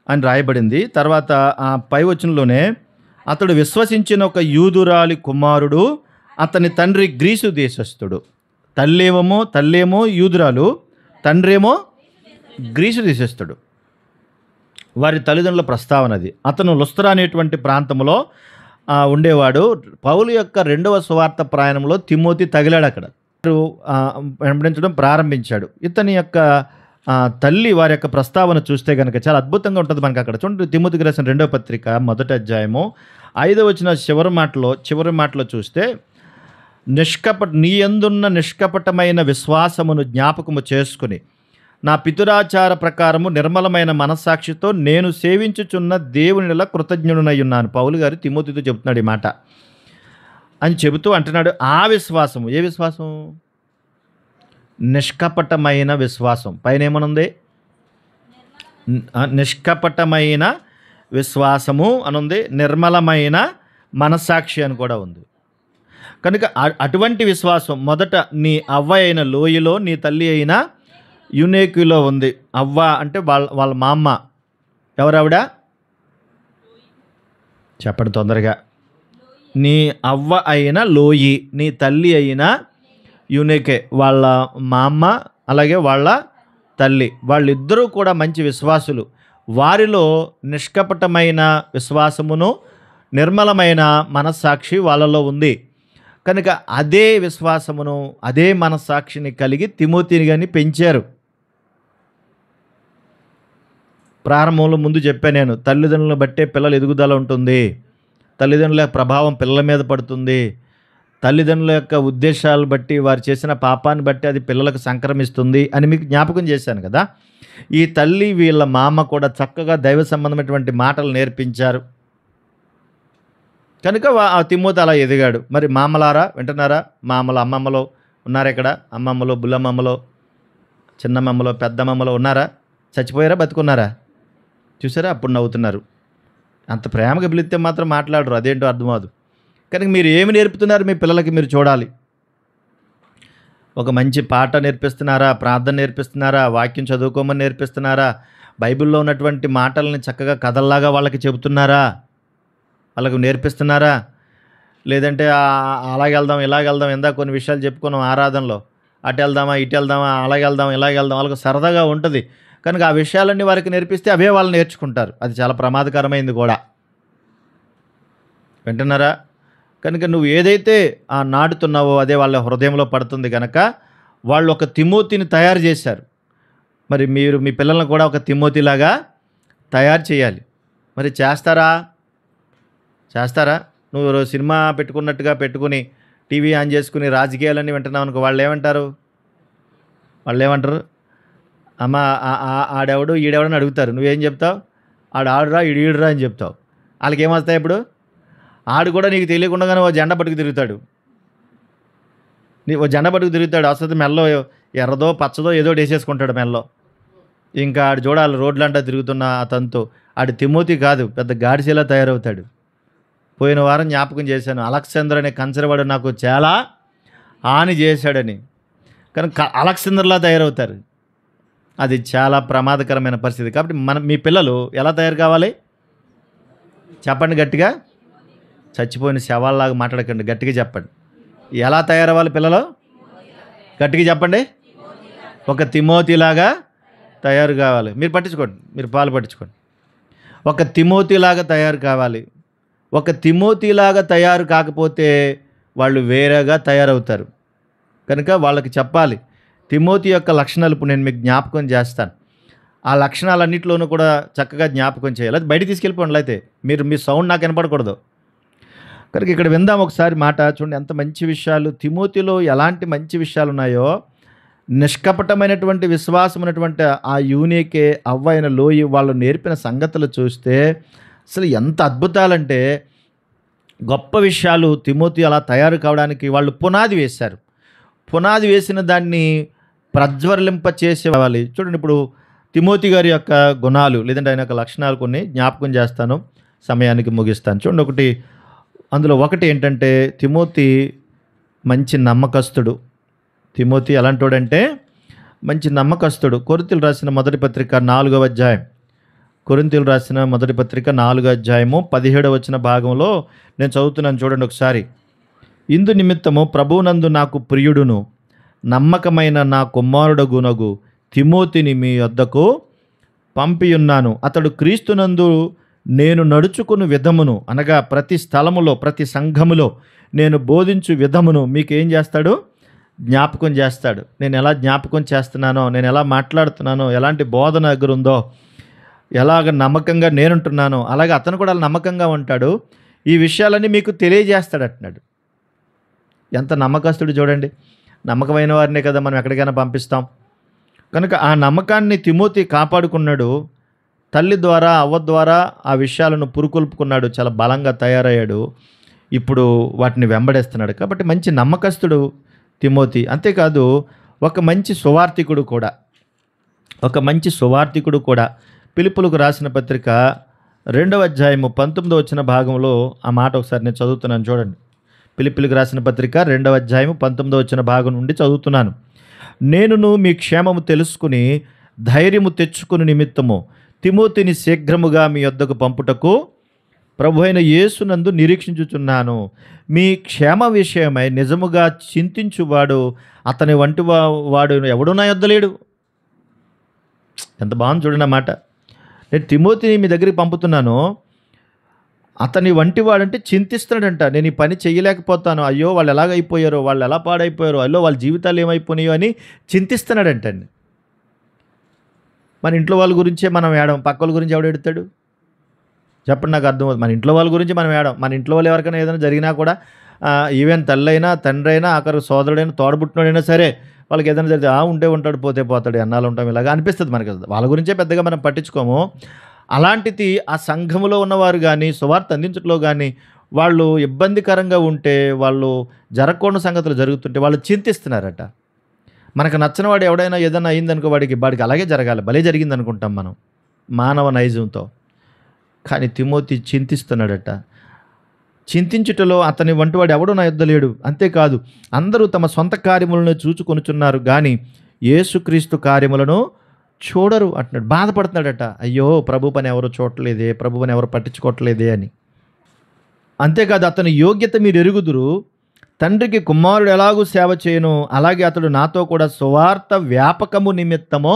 అని రాయబడింది. తర్వాత ఆ పై వచనంలోనే అతడు విశ్వసించిన ఒక యూదురాలి కుమారుడు, అతని తండ్రి గ్రీసు దేశస్థుడు. తల్లేమో యూదురాలు, తండ్రేమో గ్రీసు దేశస్థుడు. వారి తల్లిదండ్రుల ప్రస్తావన అది. అతను లుస్త్రా అనేటువంటి ప్రాంతంలో ఉండేవాడు. పౌలు యొక్క 2వ సువార్త ప్రయాణంలో తిమోతి తగిలాడు. అక్కడ వెంబడించడం ప్రారంభించాడు. ఇతని యొక్క తల్లి వారి యొక్క ప్రస్తావన చూస్తే కనుక చాలా అద్భుతంగా ఉంటుంది మనకు. అక్కడ చూడండి, తిమోతికి రాసిన 2వ పత్రిక మొదటి అధ్యాయము 5వ వచనం చివరి మాటలో చూస్తే, నీ యందున్న నిష్కపటమైన విశ్వాసమును జ్ఞాపకము చేసుకుని నా పితురాచార ప్రకారము నిర్మలమైన మనస్సాక్షితో నేను సేవించుచున్న దేవునిలా కృతజ్ఞుడనై ఉన్నాను. పౌలు గారు తిమోతితో చెబుతున్నాడు ఈ మాట అని చెబుతూ అంటున్నాడు. ఆ విశ్వాసము, ఏ విశ్వాసం? నిష్కపటమైన విశ్వాసం. పైన ఏమనుంది? నిష్కపటమైన విశ్వాసము అనుంది, నిర్మలమైన మనస్సాక్షి అని కూడా ఉంది. కనుక అటువంటి విశ్వాసం మొదట నీ అవ్వ అయిన లోయలో, నీ తల్లి అయిన యునేకులో ఉంది. అవ్వ అంటే వాళ్ళ మా అమ్మ. ఎవరావిడ? చెప్పండి తొందరగా. నీ అవ్వ అయిన లోయి, నీ తల్లి అయిన యునేకే. వాళ్ళ మా అమ్మ అలాగే వాళ్ళ తల్లి, వాళ్ళిద్దరూ కూడా మంచి విశ్వాసులు. వారిలో నిష్కపటమైన విశ్వాసమును, నిర్మలమైన మనస్సాక్షి వాళ్ళలో ఉంది. కనుక అదే విశ్వాసమును, అదే మనస్సాక్షిని కలిగి తిమోతిని కానీ పెంచారు. ప్రారంభంలో ముందు చెప్పాను నేను, తల్లిదండ్రులను బట్టే పిల్లల ఎదుగుదల ఉంటుంది. తల్లిదండ్రుల ప్రభావం పిల్లల మీద పడుతుంది. తల్లిదండ్రుల యొక్క ఉద్దేశాలు బట్టి, వారు చేసిన పాపాన్ని బట్టి అది పిల్లలకు సంక్రమిస్తుంది అని మీకు జ్ఞాపకం చేశాను కదా. ఈ తల్లి వీళ్ళ మామ కూడా చక్కగా దైవ సంబంధమైనటువంటి మాటలు నేర్పించారు. కనుక ఆ తిమోతి అలా ఎదిగాడు. మరి మామలారా వింటున్నారా? మామలు, అమ్మమ్మలో ఉన్నారా? ఇక్కడ అమ్మమ్మలో, బుల్లమ్మమ్మలో, చిన్నమ్మమ్మలో, పెద్దమ్మమ్మలో ఉన్నారా? చచ్చిపోయారా? బతుకున్నారా? చూసారా? అప్పుడు నవ్వుతున్నారు. అంత ప్రేమగా పిలిస్తే మాత్రం మాట్లాడరు. అదేంటో అర్థమవుదు. కనుక మీరు ఏమి నేర్పుతున్నారు మీ పిల్లలకి మీరు చూడాలి. ఒక మంచి పాట నేర్పిస్తున్నారా? ప్రార్థన నేర్పిస్తున్నారా? వాక్యం చదువుకోమని నేర్పిస్తున్నారా? బైబిల్లో ఉన్నటువంటి మాటలని చక్కగా కథల్లాగా వాళ్ళకి చెబుతున్నారా? వాళ్ళకు నేర్పిస్తున్నారా? లేదంటే అలాగే వెళ్దాం, ఇలాగ వెళ్దాం, ఇందాక కొన్ని విషయాలు చెప్పుకున్నాం ఆరాధనలో, అటు వెళ్దామా, ఇటు వెళ్దామా, అలాగే వెళ్దాం, ఇలాగ వెళ్దాం, వాళ్ళకి సరదాగా ఉంటుంది. కనుక ఆ విషయాలన్నీ వారికి నేర్పిస్తే అవే వాళ్ళు నేర్చుకుంటారు. అది చాలా ప్రమాదకరమైంది కూడా. వింటున్నారా? కనుక నువ్వు ఏదైతే నాటుతున్నావో అదే వాళ్ళ హృదయంలో పడుతుంది. కనుక వాళ్ళు ఒక తిమోతిని తయారు చేశారు. మరి మీరు మీ పిల్లలను కూడా ఒక తిమోతిలాగా తయారు చేయాలి. మరి చేస్తారా? నువ్వు సినిమా పెట్టుకున్నట్టుగా పెట్టుకుని టీవీ ఆన్ చేసుకుని రాజకీయాలన్నీ వింటున్నావు అనుకో, వాళ్ళు ఏమంటారు? అమ్మ ఆడెవడు ఈడెవడని అడుగుతారు. నువ్వేం చెప్తావు? ఆడురా ఈడురా అని చెప్తావు. వాళ్ళకి ఏమొస్తాయి? ఇప్పుడు ఆడు కూడా నీకు తెలియకుండానే ఓ జెండా పట్టుకు తిరుగుతాడు. అసలు మెల్లో ఎర్రదో పచ్చదో ఏదో వేసేసుకుంటాడు మెల్లో. ఇంకా ఆడు చూడాలి రోడ్లంటా తిరుగుతున్న ఆ తంతు. ఆడు తిమోతి కాదు, పెద్ద గాడిసేలా తయారవుతాడు. పోయిన వారం జ్ఞాపకం చేశాను, అలెగ్జాండర్ అనే కంచరవాడు నాకు చాలా హాని చేశాడని. కానీ అలెగ్జాండర్లా తయారవుతారు. అది చాలా ప్రమాదకరమైన పరిస్థితి. కాబట్టి మీ పిల్లలు ఎలా తయారు కావాలి? చెప్పండి గట్టిగా. చచ్చిపోయిన శవాల్లాగా మాట్లాడకండి, గట్టిగా చెప్పండి. ఎలా తయారవ్వాలి పిల్లలు? గట్టిగా చెప్పండి. ఒక తిమోతిలాగా తయారు కావాలి. మీరు పట్టించుకోండి, మీరు పాలు పట్టించుకోండి. ఒక తిమోతిలాగా తయారు కావాలి. ఒక తిమోతిలాగా తయారు కాకపోతే వాళ్ళు వేరేగా తయారవుతారు. కనుక వాళ్ళకి చెప్పాలి. తిమోతి యొక్క లక్షణాలు ఇప్పుడు నేను మీకు జ్ఞాపకం చేస్తాను. ఆ లక్షణాలన్నింటిలోనూ కూడా చక్కగా జ్ఞాపకం చేయాలి. అది బయట తీసుకెళ్ళిపోండి. అయితే మీ సౌండ్ నాకు వినపడకూడదు. కనుక ఇక్కడ విందాం ఒకసారి మాట. చూడండి ఎంత మంచి విషయాలు, తిమోతిలో ఎలాంటి మంచి విషయాలు ఉన్నాయో. నిష్కపటమైనటువంటి విశ్వాసం ఉన్నటువంటి ఆ యూనికే అవ్వైన లోయి వాళ్ళు నేర్పిన సంగతులు చూస్తే అసలు ఎంత అద్భుతాలంటే గొప్ప విషయాలు. తిమోతి అలా తయారు కావడానికి వాళ్ళు పునాది వేశారు. పునాది వేసిన దాన్ని ప్రజ్వలింప చేసేవాలి. చూడండి ఇప్పుడు తిమోతి గారి యొక్క గుణాలు లేదంటే ఆయన యొక్క లక్షణాలు కొన్ని జ్ఞాపకం చేస్తాను, సమయానికి ముగిస్తాను. చూడండి అందులో ఒకటి ఏంటంటే తిమోతి మంచి నమ్మకస్తుడు. తిమోతి ఎలాంటోడంటే మంచి నమ్మకస్తుడు. కొరింథీయులకు రాసిన మొదటి పత్రిక 4వ అధ్యాయం. కొరింథీయులకు రాసిన మొదటి పత్రిక 4వ అధ్యాయము 17వ వచన భాగంలో నేను చదువుతున్నాను, చూడండి ఒకసారి. ఇందు నిమిత్తము ప్రభువునందు నాకు ప్రియుడును నమ్మకమైన నా కుమారుడగునగు తిమోతిని మీ వద్దకు పంపియున్నాను. అతడు క్రీస్తునందు నేను నడుచుకుని విధమును, అనగా ప్రతి స్థలములో ప్రతి సంఘములో నేను బోధించు విధమును మీకేం చేస్తాడు? జ్ఞాపకం చేస్తాడు. నేను ఎలా జ్ఞాపకం చేస్తున్నానో, నేను ఎలా మాట్లాడుతున్నానో, ఎలాంటి బోధన దగ్గర ఉందో, ఎలాగ నమ్మకంగా నేనుంటున్నానో అలాగే అతను కూడా నమ్మకంగా ఉంటాడు. ఈ విషయాలన్నీ మీకు తెలియజేస్తాడు అంటున్నాడు. ఎంత నమ్మకస్తుడు చూడండి. నమ్మకమైన వారినే కదా మనం ఎక్కడికైనా పంపిస్తాం. కనుక ఆ నమ్మకాన్ని తిమోతి కాపాడుకున్నాడు. తల్లి ద్వారా అవ్వ ద్వారా ఆ విషయాలను పురుకొల్పుకున్నాడు. చాలా బలంగా తయారయ్యాడు. ఇప్పుడు వాటిని వెంబడేస్తున్నాడు. కాబట్టి మంచి నమ్మకస్తుడు తిమోతి. అంతేకాదు ఒక మంచి సువార్థికుడు కూడా. ఫిలిప్పీయులకు రాసిన పత్రిక 2వ అధ్యాయము 19వ వచన భాగంలో ఆ మాట ఒకసారి నేను చదువుతున్నాను, చూడండి. ఫిలిప్పీయులకు రాసిన పత్రిక 2వ అధ్యాయము 19వ వచన భాగం నుండి చదువుతున్నాను. నేనును మీ క్షేమము తెలుసుకుని ధైర్యము తెచ్చుకుని నిమిత్తము తిమోతిని శీఘ్రముగా మీ వద్దకు పంపుటకు ప్రభు అయిన యేసునందు నిరీక్షించుచున్నాను. మీ క్షేమ విషయమై నిజముగా చింతించువాడు అతని వంటి వాడు ఎవడు నా యొద్ద లేడు. ఎంత బాగుంది చూడండి అన్నమాట. నేను తిమోతిని మీ దగ్గరికి పంపుతున్నాను. అతని వంటి వాడంటే చింతిస్తున్నాడంట. నేను ఈ పని చేయలేకపోతాను, అయ్యో వాళ్ళు ఎలాగైపోయారో, వాళ్ళు ఎలా పాడైపోయారో, అయ్యో వాళ్ళ జీవితాలు ఏమైపోయినాయో అని చింతిస్తున్నాడంటండి. మన ఇంట్లో వాళ్ళ గురించే మనం ఏడం, పక్క వాళ్ళ గురించి ఎవడు ఎడతాడు చెప్పండి? నాకు అర్థమవుతుంది. మన ఇంట్లో వాళ్ళ గురించి మనం ఏడం. మన ఇంట్లో వాళ్ళు ఎవరికైనా ఏదైనా జరిగినా కూడా ఈవెన్ తల్లి అయినా తండ్రి అయినా ఆఖరు సోదరుడైనా తోడబుట్టినోడైనా సరే వాళ్ళకి ఏదైనా జరిగితే ఉంటే ఉంటాడు పోతే పోతాడు అన్నాళ్ళు ఉంటాం ఇలాగా అనిపిస్తుంది మనకి. వాళ్ళ గురించే పెద్దగా మనం పట్టించుకోము. అలాంటిది ఆ సంఘములో ఉన్నవారు కానీ సువార్త అందించట్లో కానీ వాళ్ళు ఇబ్బందికరంగా ఉంటే, వాళ్ళు జరగకూడని సంగతులు జరుగుతుంటే వాళ్ళు చింతిస్తున్నారట. మనకు నచ్చిన వాడు ఎవడైనా ఏదైనా అయిందనుకో వాడికి అలాగే జరగాలి, భలే జరిగింది అనుకుంటాం మనం మానవ నైజంతో. కానీ తిమోతి చింతిస్తున్నాడట. చింతించుటలో అతని వంటివాడు ఎవడో నా యొద్ద లేడు. అంతేకాదు అందరూ తమ సొంత కార్యములను చూచుకొనుచున్నారు కానీ యేసుక్రీస్తు కార్యములను చూడరు అంటున్నాడు. బాధపడుతున్నాడట. అయ్యో ప్రభు పని ఎవరు చూడలేదే, ప్రభు పని ఎవరు పట్టించుకోవట్లేదే అని. అంతేకాదు అతని యోగ్యత మీరు ఎరుగుదురు. తండ్రికి కుమారుడు ఎలాగూ సేవ చేయను అలాగే అతడు నాతో కూడా సువార్త వ్యాపకము నిమిత్తమో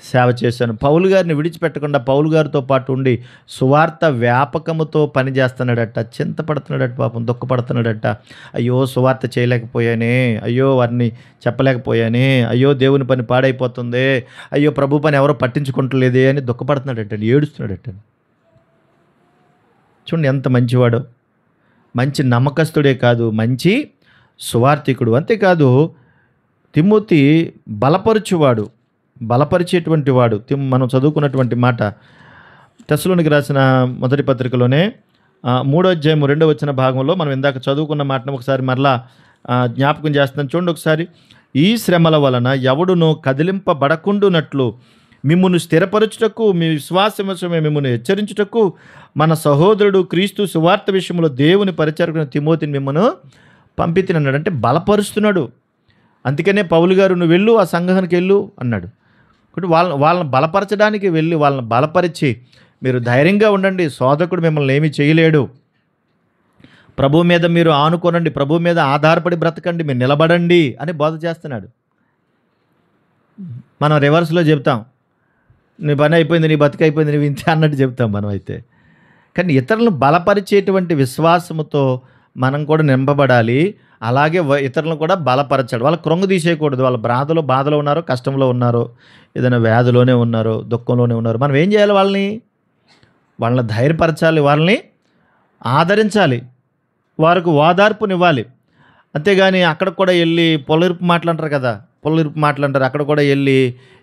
సేవ చేశాను. పౌలు గారిని విడిచిపెట్టకుండా పౌలు గారితో పాటు ఉండి సువార్త వ్యాపకముతో పని చేస్తున్నాడట. చింతపడుతున్నాడట, పాపం దుఃఖపడుతున్నాడట. అయ్యో సువార్త చేయలేకపోయానే, అయ్యో వారిని చెప్పలేకపోయానే, అయ్యో దేవుని పని పాడైపోతుంది, అయ్యో ప్రభు పని ఎవరో పట్టించుకుంటలేదే అని దుఃఖపడుతున్నాడట, ఏడుస్తున్నాడట. చూడండి ఎంత మంచివాడో. మంచి నమ్మకస్తుడే కాదు, మంచి సువార్థికుడు. అంతేకాదు తిమోతి బలపరిచేటువంటి వాడు. మనం చదువుకున్నటువంటి మాట తెస్సలోనికి రాసిన మొదటి పత్రికలోనే 3వ అధ్యాయం 2వ వచన భాగంలో మనం ఇందాక చదువుకున్న మాటను ఒకసారి మరలా జ్ఞాపకం చేస్తున్నాను. చూడండి ఒకసారి. ఈ శ్రమల వలన ఎవడునో కదిలింపబడకుండునట్లు మిమ్మును స్థిరపరచుటకు, మీ విశ్వాసం విషయమే మిమ్మల్ని హెచ్చరించుటకు మన సహోదరుడు క్రీస్తు సువార్త విషయంలో దేవుని పరిచారకుని తిమోతిని మిమ్మను పంపితినన్నాడు. అంటే బలపరుస్తున్నాడు. అందుకనే పౌలు గారు నువ్వు వెళ్ళు, ఆ సంఘానికి వెళ్ళు అన్నాడు. కాబట్టి వాళ్ళని బలపరచడానికి వెళ్ళి వాళ్ళని బలపరిచి మీరు ధైర్యంగా ఉండండి, శోధకుడు మిమ్మల్ని ఏమీ చేయలేడు, ప్రభు మీద మీరు ఆనుకోనండి, ప్రభు మీద ఆధారపడి బ్రతకండి, మీరు నిలబడండి అని బోధ చేస్తున్నాడు. మనం రివర్స్లో చెప్తాం, నీ పని అయిపోయింది, నీ బతికి అయిపోయింది, నువ్వు ఇంతే అన్నట్టు చెప్తాం మనం అయితే. కానీ ఇతరులను బలపరిచేటువంటి విశ్వాసముతో మనం కూడా నింపబడాలి. అలాగే ఇతరులను కూడా బలపరచాలి. వాళ్ళ కృంగ తీసేయకూడదు. వాళ్ళ బాధలో ఉన్నారో, కష్టంలో ఉన్నారో, ఏదైనా వ్యాధిలోనే ఉన్నారో, దుఃఖంలోనే ఉన్నారో, మనం ఏం చేయాలి? వాళ్ళని ధైర్యపరచాలి, వాళ్ళని ఆదరించాలి, వారికి ఓదార్పునివ్వాలి. అంతేగాని అక్కడ కూడా వెళ్ళి పొలరిపు మాటలంటారు కదా, అక్కడ కూడా వెళ్ళి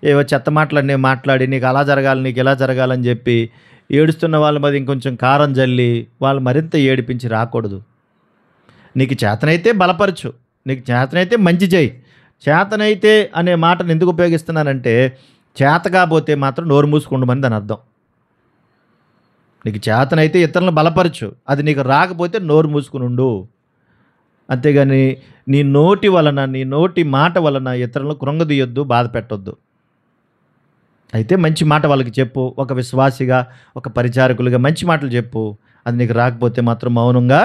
ఏవో చెత్త మాటలన్నీ మాట్లాడి నీకు అలా జరగాలి, నీకు ఇలా జరగాలని చెప్పి ఏడుస్తున్న వాళ్ళ మీద ఇంకొంచెం కారం జల్లి వాళ్ళు మరింత ఏడిపించి రాకూడదు. నీకు చేతనైతే బలపరచు, నీకు చేతనైతే మంచి చేయి. చేతనైతే అనే మాటను ఎందుకు ఉపయోగిస్తున్నానంటే, చేత కాకపోతే మాత్రం నోరు మూసుకుండమని దాని అర్థం. నీకు చేతనైతే ఇతరులను బలపరచు, అది నీకు రాకపోతే నోరు మూసుకుని ఉండు. అంతేగాని నీ నోటి మాట వలన ఇతరులను కృంగదీయొద్దు, బాధ పెట్టొద్దు. అయితే మంచి మాట వాళ్ళకి చెప్పు, ఒక విశ్వాసిగా, ఒక పరిచారకులుగా మంచి మాటలు చెప్పు. అది నీకు రాకపోతే మాత్రం మౌనంగా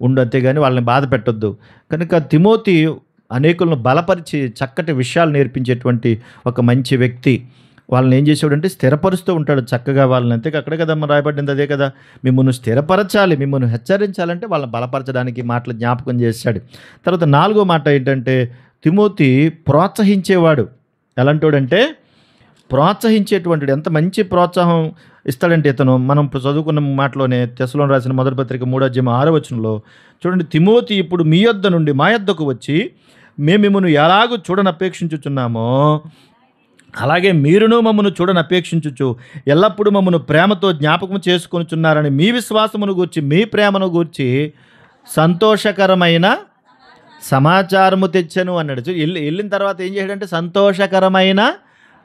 ఉండు, అంతేగాని వాళ్ళని బాధ పెట్టొద్దు. కనుక తిమోతి అనేకులను బలపరిచి చక్కటి విషయాలు నేర్పించేటువంటి ఒక మంచి వ్యక్తి. వాళ్ళని ఏం చేసేవాడంటే స్థిరపరుస్తూ ఉంటాడు చక్కగా వాళ్ళని. అంతే అక్కడే కదా మనం రాయబడింది, అదే కదా, మిమ్మల్ని స్థిరపరచాలి, మిమ్మల్ని హెచ్చరించాలంటే వాళ్ళని బలపరచడానికి మాటలు జ్ఞాపకం చేశాడు. తర్వాత 4వ మాట ఏంటంటే, తిమోతి ప్రోత్సహించేవాడు. ఎలాంటోడంటే ప్రోత్సహించేటువంటి, ఎంత మంచి ప్రోత్సాహం ఇస్తాడంటే ఇతను, మనం చదువుకున్న మాటలోనే తెస్సలోనికి రాసిన మొదటి పత్రిక 3:6 చూడండి, తిమోతి ఇప్పుడు మీ యొద్ద నుండి మా యొద్దకు వచ్చి మేము మిమ్మల్ని ఎలాగూ చూడనపేక్షించుచున్నామో అలాగే మీరును మమ్మను చూడనపేక్షించుచు ఎల్లప్పుడూ మమ్మను ప్రేమతో జ్ఞాపకం చేసుకొనుచున్నారని మీ విశ్వాసమును గూర్చి, మీ ప్రేమను గూర్చి సంతోషకరమైన సమాచారము తెచ్చాను అన్నాడు. వెళ్ళిన తర్వాత ఏం చేయడంటే సంతోషకరమైన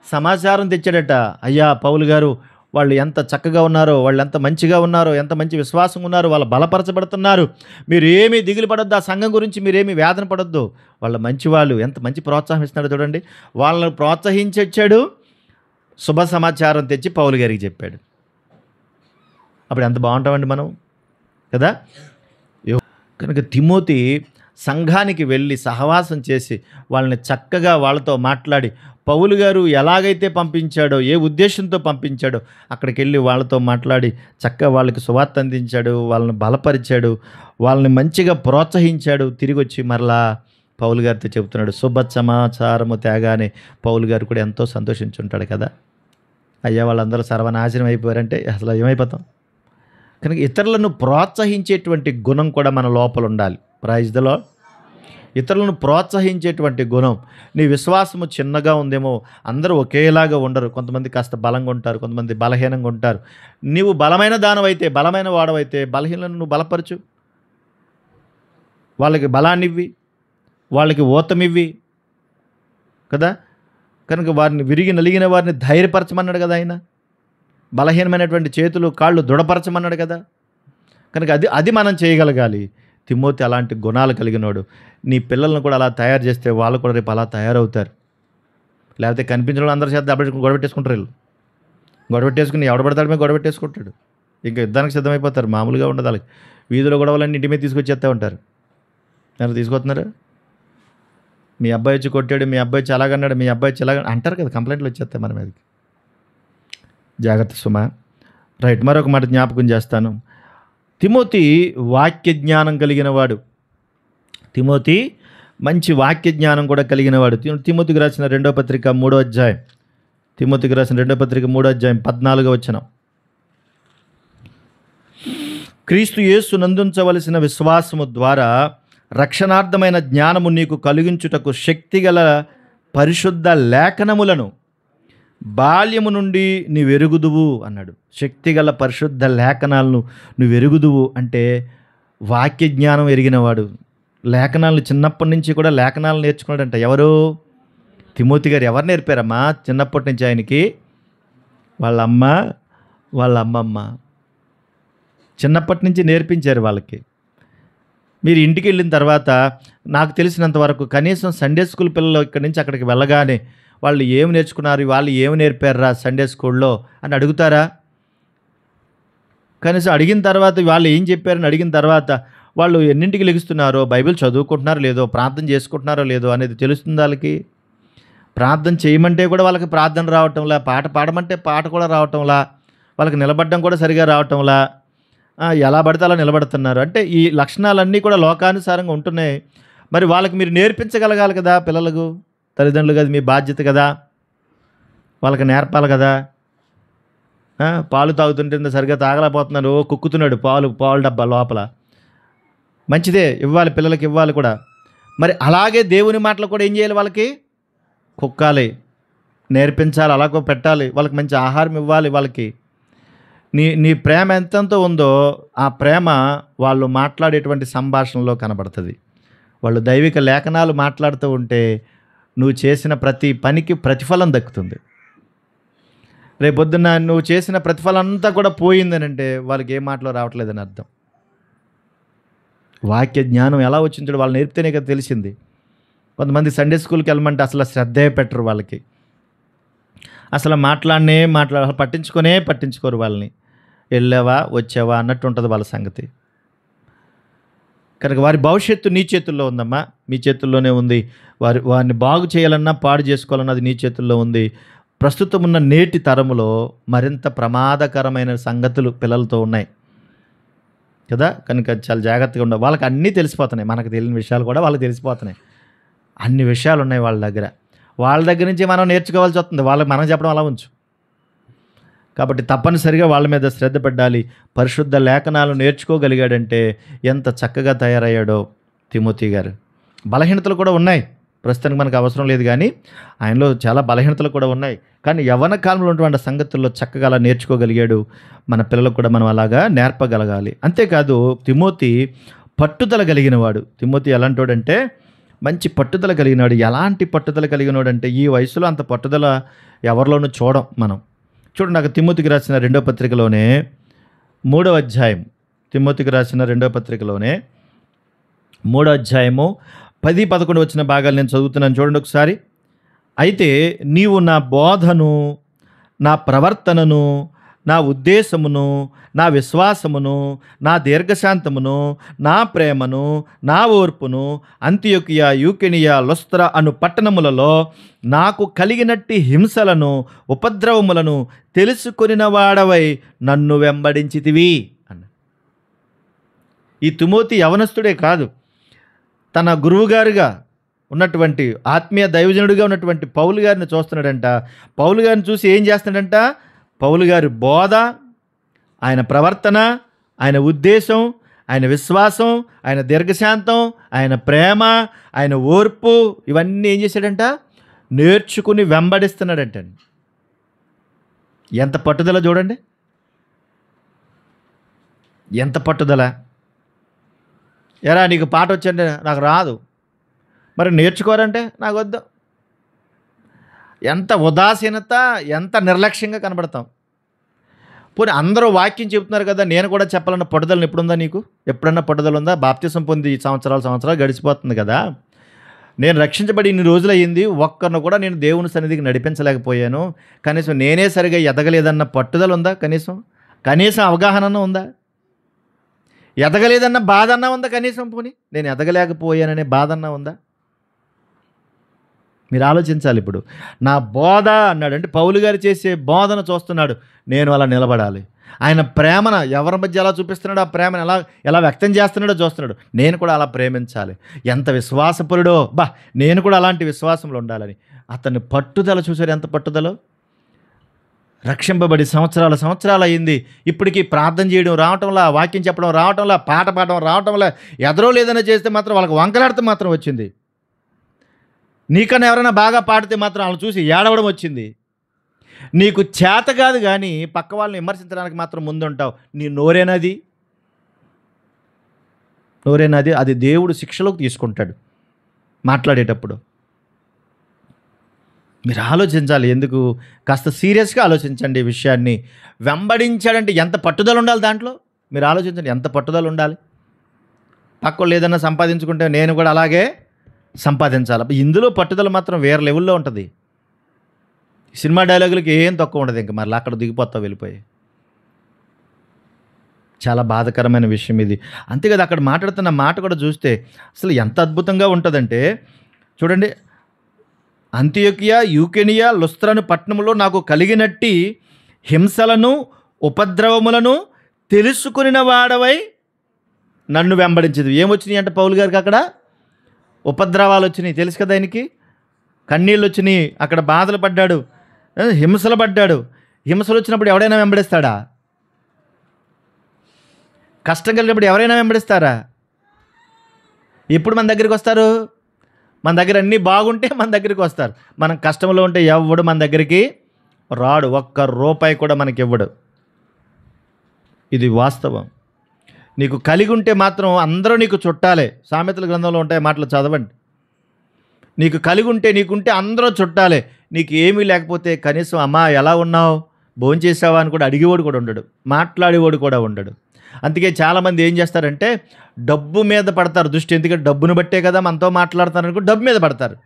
సమాచారం తెచ్చాడట. అయ్యా పౌలు గారు, వాళ్ళు ఎంత చక్కగా ఉన్నారో, వాళ్ళు ఎంత మంచిగా ఉన్నారో, ఎంత మంచి విశ్వాసం ఉన్నారో, వాళ్ళు బలపరచబడుతున్నారు, మీరు ఏమీ దిగులు పడొద్దు, ఆ సంఘం గురించి మీరేమీ వేదన పడొద్దు, వాళ్ళ మంచివాళ్ళు, ఎంత మంచి ప్రోత్సాహం ఇస్తున్నాడు చూడండి. వాళ్ళని ప్రోత్సహించి వచ్చాడు, శుభ సమాచారం తెచ్చి పౌలు గారికి చెప్పాడు. అప్పుడు ఎంత బాగుంటామండి మనం కదా. కనుక తిమోతి సంఘానికి వెళ్ళి సహవాసం చేసి వాళ్ళని చక్కగా వాళ్ళతో మాట్లాడి, పౌలు గారు ఎలాగైతే పంపించాడో, ఏ ఉద్దేశంతో పంపించాడో అక్కడికి వెళ్ళి వాళ్ళతో మాట్లాడి చక్కగా వాళ్ళకి సువార్త అందించాడు, వాళ్ళని బలపరిచాడు, వాళ్ళని మంచిగా ప్రోత్సహించాడు. తిరిగి వచ్చి మరలా పౌలు గారితో చెబుతున్నాడు. శుభ సమాచారము తేగానే పౌలు గారు కూడా ఎంతో సంతోషించుంటాడు కదా. అయ్యా వాళ్ళందరూ సర్వనాశనం అయిపోయారంటే అసలు ఏమైపోతాం. కనుక ఇతరులను ప్రోత్సహించేటువంటి గుణం కూడా మన లోపల ఉండాలి. Praise the lord. ఇతరులను ప్రోత్సహించేటువంటి గుణం. నీ విశ్వాసము చిన్నగా ఉందేమో, అందరూ ఒకేలాగా ఉండరు, కొంతమంది కాస్త బలంగా ఉంటారు, కొంతమంది బలహీనంగా ఉంటారు. నీవు బలమైన దానవైతే, బలమైన వాడవైతే బలహీనలను నువ్వు బలపరచు, వాళ్ళకి బలాన్నివ్వి, వాళ్ళకి ఊతమివ్వి కదా. కనుక వారిని విరిగి నలిగిన వారిని ధైర్యపరచమన్నాడు కదా ఆయన. బలహీనమైనటువంటి చేతులు కాళ్ళు దృఢపరచమన్నాడు కదా. కనుక అది మనం చేయగలగాలి. తిమోతి అలాంటి గుణాలు కలిగినోడు. నీ పిల్లలను కూడా అలా తయారు చేస్తే వాళ్ళు కూడా రేపు అలా తయారవుతారు. లేకపోతే కనిపించిన వాళ్ళు అందరి చేత గొడవెట్టేసుకుంటారు. వీళ్ళు గొడవెట్టేసుకుని ఎవడ పడతాడు మీద గొడవెట్టేసుకుంటాడు. ఇంకా యుద్ధానికి సిద్ధమైపోతారు. మామూలుగా ఉండదు వాళ్ళకి. వీధిలో గొడవలన్నీ ఇంటి మీద తీసుకొచ్చేస్తూ ఉంటారు. ఎవరు తీసుకొస్తున్నారు? మీ అబ్బాయి వచ్చి కొట్టాడు, మీ అబ్బాయి వచ్చి అలాగన్నాడు, మీ అబ్బాయి వచ్చి ఇలాగ అంటారు కదా. కంప్లైంట్లు వచ్చేస్తాయి మన మీదకి. జాగ్రత్త సుమా. రైట్, మరొక మాట జ్ఞాపకం చేస్తాను. తిమోతి వాక్య జ్ఞానం కలిగిన వాడు. తిమోతి మంచి వాక్య జ్ఞానం కూడా కలిగిన వాడు. తిమోతికి రాసిన 2వ పత్రిక 3వ అధ్యాయం, తిమోతికి రాసిన 2వ పత్రిక 3వ అధ్యాయం 14వ వచనం. క్రీస్తు యేసు నందుంచవలసిన విశ్వాసము ద్వారా రక్షణార్థమైన జ్ఞానము నీకు కలిగించుటకు శక్తిగల పరిశుద్ధ లేఖనములను బాల్యము నుండి నీవెరుగుదువు అన్నాడు. శక్తిగల పరిశుద్ధ లేఖనాలను నువ్వెరుగుదువు అంటే వాక్య జ్ఞానం ఎరిగినవాడు. లేఖనాలను చిన్నప్పటి నుంచి కూడా లేఖనాలు నేర్చుకున్నాడంట. ఎవరు? తిమోతి గారు. ఎవరు నేర్పారమ్మా చిన్నప్పటి నుంచి ఆయనకి? వాళ్ళ అమ్మ, వాళ్ళ అమ్మమ్మ చిన్నప్పటి నుంచి నేర్పించారు వాళ్ళకి. మీరు ఇంటికి వెళ్ళిన తర్వాత నాకు తెలిసినంత వరకు కనీసం సండే స్కూల్ పిల్లలు ఇక్కడి నుంచి అక్కడికి వెళ్ళగానే వాళ్ళు ఏమి నేర్చుకున్నారు, వాళ్ళు ఏమి నేర్పారురా సండే స్కూల్లో అని అడుగుతారా? కనీసం అడిగిన తర్వాత వాళ్ళు ఏం చెప్పారని అడిగిన తర్వాత వాళ్ళు ఎన్నింటికి లెగుస్తున్నారో, బైబిల్ చదువుకుంటున్నారో లేదో, ప్రార్థన చేసుకుంటున్నారో లేదో అనేది తెలుస్తుంది వాళ్ళకి. ప్రార్థన చేయమంటే కూడా వాళ్ళకి ప్రార్థన రావటంలా, పాట పాడమంటే పాట కూడా రావటంలా, వాళ్ళకి నిలబడడం కూడా సరిగా రావటంలా, ఎలా పడితే అలా నిలబడుతున్నారు. అంటే ఈ లక్షణాలన్నీ కూడా లోకానుసారంగా ఉంటున్నాయి. మరి వాళ్ళకి మీరు నేర్పించగలగాలి కదా పిల్లలకు. తల్లిదండ్రులు కదా, మీ బాధ్యత కదా, వాళ్ళకి నేర్పాలి కదా. పాలు తాగుతుంటే సరిగ్గా తాగలేకపోతున్నారు, కుక్కుతున్నాడు పాలు డబ్బా లోపల. మంచిదే, ఇవ్వాలి, పిల్లలకి ఇవ్వాలి కూడా. మరి అలాగే దేవుని మాటలు కూడా ఏం చేయాలి, వాళ్ళకి కుక్కాలి, నేర్పించాలి, అలాగో పెట్టాలి, వాళ్ళకి మంచి ఆహారం ఇవ్వాలి. వాళ్ళకి నీ ప్రేమ ఎంతెంత ఉందో ఆ ప్రేమ వాళ్ళు మాట్లాడేటువంటి సంభాషణలో కనబడుతుంది. వాళ్ళు దైవిక లేఖనాలు మాట్లాడుతూ ఉంటే నువ్వు చేసిన ప్రతి పనికి ప్రతిఫలం దక్కుతుంది. రేపొద్దున్న నువ్వు చేసిన ప్రతిఫలం అంతా కూడా పోయిందని అంటే వాళ్ళకి ఏ మాటలో రావట్లేదని అర్థం. వాక్య జ్ఞానం ఎలా వచ్చిందో వాళ్ళు నేర్పితేనే కదా తెలిసింది. కొంతమంది సండే స్కూల్కి వెళ్ళమంటే అసలు శ్రద్ధే పెట్టరు వాళ్ళకి. అసలు పట్టించుకోరు వాళ్ళని. వెళ్ళావా వచ్చావా అన్నట్టు ఉంటుంది వాళ్ళ సంగతి. కనుక వారి భవిష్యత్తు నీ చేతుల్లో ఉందమ్మా, మీ చేతుల్లోనే ఉంది. వారిని బాగు చేయాలన్నా పాడు చేసుకోవాలన్నా అది నీ చేతుల్లో ఉంది. ప్రస్తుతం ఉన్న నేటి తరములో మరింత ప్రమాదకరమైన సంగతులు పిల్లలతో ఉన్నాయి కదా. కనుక చాలా జాగ్రత్తగా ఉండాలి. వాళ్ళకి అన్నీ తెలిసిపోతున్నాయి, మనకు తెలియని విషయాలు కూడా వాళ్ళకి తెలిసిపోతున్నాయి. అన్ని విషయాలు ఉన్నాయి వాళ్ళ దగ్గర నుంచి మనం నేర్చుకోవాల్సి వస్తుంది. వాళ్ళకి మనం చెప్పడం అలా ఉంచు. కాబట్టి తప్పనిసరిగా వాళ్ళ మీద శ్రద్ధ పెట్టాలి. పరిశుద్ధ లేఖనాలు నేర్చుకోగలిగాడంటే ఎంత చక్కగా తయారయ్యాడో తిమోతి గారు. బలహీనతలు కూడా ఉన్నాయి, ప్రస్తుతానికి మనకు అవసరం లేదు, కానీ ఆయనలో చాలా బలహీనతలు కూడా ఉన్నాయి. కానీ యవ్వన కాలంలో ఉన్నటువంటి సంగతుల్లో చక్కగా అలా నేర్చుకోగలిగాడు. మన పిల్లలకు కూడా మనం అలాగా నేర్పగలగాలి. అంతేకాదు తిమోతి పట్టుదల కలిగినవాడు. తిమోతి ఎలాంటోడంటే మంచి పట్టుదల కలిగినాడు. ఎలాంటి పట్టుదల కలిగినాడంటే ఈ వయసులో అంత పట్టుదల ఎవరిలోనూ మనం చూడండి. నాకు తిమోతికి రాసిన 2వ పత్రికలోనే 3వ అధ్యాయం, తిమోతికి రాసిన 2వ పత్రికలోనే 3వ అధ్యాయము 10-11 వచ్చిన భాగాలు నేను చదువుతున్నాను, చూడండి ఒకసారి. అయితే నీవు నా బోధను, నా ప్రవర్తనను, నా ఉద్దేశమును, నా విశ్వాసమును, నా దీర్ఘశాంతమును, నా ప్రేమను, నా ఓర్పును అంతియొకియ, యూకెనియ, లుస్త్ర అను పట్టణములలో నాకు కలిగినట్టి హింసలను, ఉపద్రవములను తెలుసుకొనిన వాడవై నన్ను వెంబడించితివి అన్న. ఈ తిమోతి యవనస్తుడే కాదు, తన గురువుగారుగా ఉన్నటువంటి ఆత్మీయ దైవజనుడిగా ఉన్నటువంటి పౌలు గారిని చూస్తున్నాడంట. పౌలు గారిని చూసి ఏం చేస్తున్నాడంట? పౌలు గారి బోధ, ఆయన ప్రవర్తన, ఆయన ఉద్దేశం, ఆయన విశ్వాసం, ఆయన దీర్ఘశాంతం, ఆయన ప్రేమ, ఆయన ఓర్పు, ఇవన్నీ ఏం చేశాడంట? నేర్చుకుని వెంబడిస్తున్నాడంట. ఎంత పట్టుదల చూడండి, ఎంత పట్టుదల. ఎరా నీకు పాట వచ్చండి, నాకు రాదు, మరి నేర్చుకోరంటే నాకు వద్దు. ఎంత ఉదాసీనత, ఎంత నిర్లక్ష్యంగా కనబడతాం. పోనీ అందరూ వాక్యం చెబుతున్నారు కదా, నేను కూడా చెప్పాలన్న పట్టుదలను ఎప్పుడుందా నీకు? ఎప్పుడన్నా పట్టుదల ఉందా? బాప్తిసం పొంది సంవత్సరాలు గడిచిపోతుంది కదా. నేను రక్షించబడి ఇన్ని రోజులు అయ్యింది, ఒక్కరిని కూడా నేను దేవుని సన్నిధికి నడిపించలేకపోయాను. కనీసం నేనే సరిగా ఎదగలేదన్న పట్టుదల ఉందా? కనీసం అవగాహన ఉందా? ఎదగలేదన్న బాధ అన్నా ఉందా? కనీసం పోనీ నేను ఎదగలేకపోయాననే బాధ అన్నా ఉందా? మీరు ఆలోచించాలి. ఇప్పుడు నా బోధ అన్నాడు అంటే పౌలు గారు చేసే బోధన చూస్తున్నాడు. నేను అలా నిలబడాలి. ఆయన ప్రేమను ఎవరి మధ్య ఎలా చూపిస్తున్నాడో, ఆ ప్రేమను ఎలా వ్యక్తం చేస్తున్నాడో చూస్తున్నాడు. నేను కూడా అలా ప్రేమించాలి. ఎంత విశ్వాసపరుడో, నేను కూడా అలాంటి విశ్వాసంలో ఉండాలని అతన్ని పట్టుదల చూశారు. ఎంత పట్టుదలో. రక్షింపబడి సంవత్సరాలు అయ్యింది. ఇప్పటికీ ప్రార్థన చేయడం రావటంలా, వాక్యం చెప్పడం రావటంలా, పాట పాడడం రావటంలా, ఎదరో లేదన్నా చేస్తే మాత్రం వాళ్ళకి వంకలాడితే మాత్రం వచ్చింది. నీకన్నా ఎవరైనా బాగా పాడితే మాత్రం వాళ్ళని చూసి ఏడవడం వచ్చింది. నీకు చేత కాదు కానీ పక్క వాళ్ళని విమర్శించడానికి మాత్రం ముందుంటావు. నీ నోరేనది, అది దేవుడు శిక్షలోకి తీసుకుంటాడు మాట్లాడేటప్పుడు. మీరు ఆలోచించాలి. ఎందుకు కాస్త సీరియస్గా ఆలోచించండి ఈ విషయాన్ని. వెంబడించాడంటే ఎంత పట్టుదల ఉండాలి దాంట్లో. మీరు ఆలోచించండి, ఎంత పట్టుదల ఉండాలి. పక్కలు ఏదన్నా సంపాదించుకుంటే నేను కూడా అలాగే సంపాదించాలి. ఇందులో పట్టుదల మాత్రం వేరే లెవెల్లో ఉంటుంది. సినిమా డైలాగులకి ఏం తక్కువ ఉండదు, ఇంక మరలా అక్కడ దిగిపోతావు వెళ్ళిపోయి. చాలా బాధాకరమైన విషయం ఇది. అంతేకాదు అక్కడ మాట్లాడుతున్న మాట కూడా చూస్తే అసలు ఎంత అద్భుతంగా ఉంటుందంటే చూడండి, అంతియొకియ, యూకెనియ, లుస్త్రను పట్టణంలో నాకు కలిగినట్టి హింసలను ఉపద్రవములను తెలుసుకునిన వాడవై నన్ను వెంబడించదు. ఏమొచ్చినాయి అంటే పౌలు గారికి అక్కడ ఉపద్రవాలు వచ్చినాయి, తెలుసు కదా ఆయనకి. కన్నీళ్ళు వచ్చినాయి, అక్కడ బాధలు పడ్డాడు, హింసలు పడ్డాడు. హింసలు వచ్చినప్పుడు ఎవడైనా వెంబడిస్తాడా? కష్టం కలిగినప్పుడు ఎవరైనా వెంబడిస్తారా? ఎప్పుడు మన దగ్గరికి వస్తారు? మన దగ్గర అన్నీ బాగుంటే మన దగ్గరికి వస్తారు. మనం కష్టంలో ఉంటే ఎవడు మన దగ్గరికి రాడు, ఒక్క రూపాయి కూడా మనకి ఇవ్వడు. ఇది వాస్తవం. నీకు కలిగి ఉంటే మాత్రం అందరూ నీకు చుట్టాలే. సామెతల గ్రంథంలో ఉంటాయి మాటలు, చదవండి. నీకు కలిగి ఉంటే నీకుంటే అందరూ చుట్టాలే. నీకు ఏమీ లేకపోతే కనీసం అమ్మా ఎలా ఉన్నావు, భోంచేసావా అని కూడా అడిగేవాడు కూడా ఉండడు, మాట్లాడేవాడు కూడా ఉండడు. అందుకే చాలామంది ఏం చేస్తారంటే డబ్బు మీద పడతారు దృష్టి. ఎందుకంటే డబ్బును బట్టే కదా మనతో మాట్లాడతారు అనుకో డబ్బు మీద పడతారు.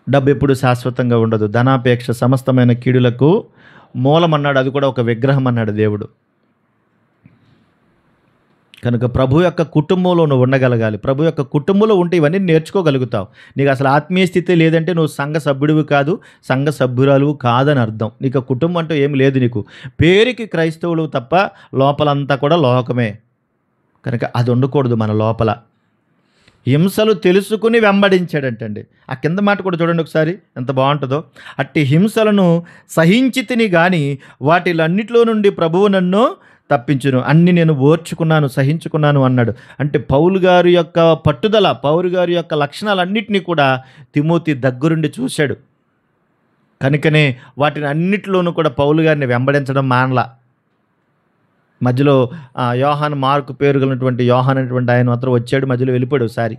డబ్బు ఎప్పుడు శాశ్వతంగా ఉండదు. ధనాపేక్ష సమస్తమైన కీడులకు మూలం అన్నాడు, అది కూడా ఒక విగ్రహం అన్నాడు దేవుడు. కనుక ప్రభు యొక్క కుటుంబంలో నువ్వు ఉండగలగాలి. ప్రభు యొక్క కుటుంబంలో ఉంటే ఇవన్నీ నేర్చుకోగలుగుతావు. నీకు అసలు ఆత్మీయ స్థితి లేదంటే నువ్వు సంఘ సభ్యుడివి కాదు, సంఘ సభ్యురాలు కాదని అర్థం. నీకు కుటుంబం అంటూ ఏమి లేదు. నీకు పేరుకి క్రైస్తవులు తప్ప లోపలంతా కూడా లోకమే. కనుక అది ఉండకూడదు మన లోపల. హింసలు తెలుసుకుని వెంబడించాడంటండి. ఆ కింద మాట కూడా చూడండి ఒకసారి, ఎంత బాగుంటుందో. అట్టి హింసలను సహించితిని గాని వాటిలన్నిటిలో నుండి ప్రభువు నన్ను తప్పించును, అన్ని నేను ఓర్చుకున్నాను, సహించుకున్నాను అన్నాడు. అంటే పౌలు గారి యొక్క పట్టుదల, పౌలు గారి యొక్క లక్షణాలన్నింటినీ కూడా తిమోతి దగ్గరుండి చూశాడు. కనుకనే వాటిని అన్నిటిలోనూ కూడా పౌలు గారిని వెంబడించడం మానలా. మధ్యలో యోహాను, మార్కు పేరు కలిగినటువంటి యోహాన్ అనేటువంటి ఆయన మాత్రం వచ్చాడు, మధ్యలో వెళ్ళిపోయాడు ఒకసారి.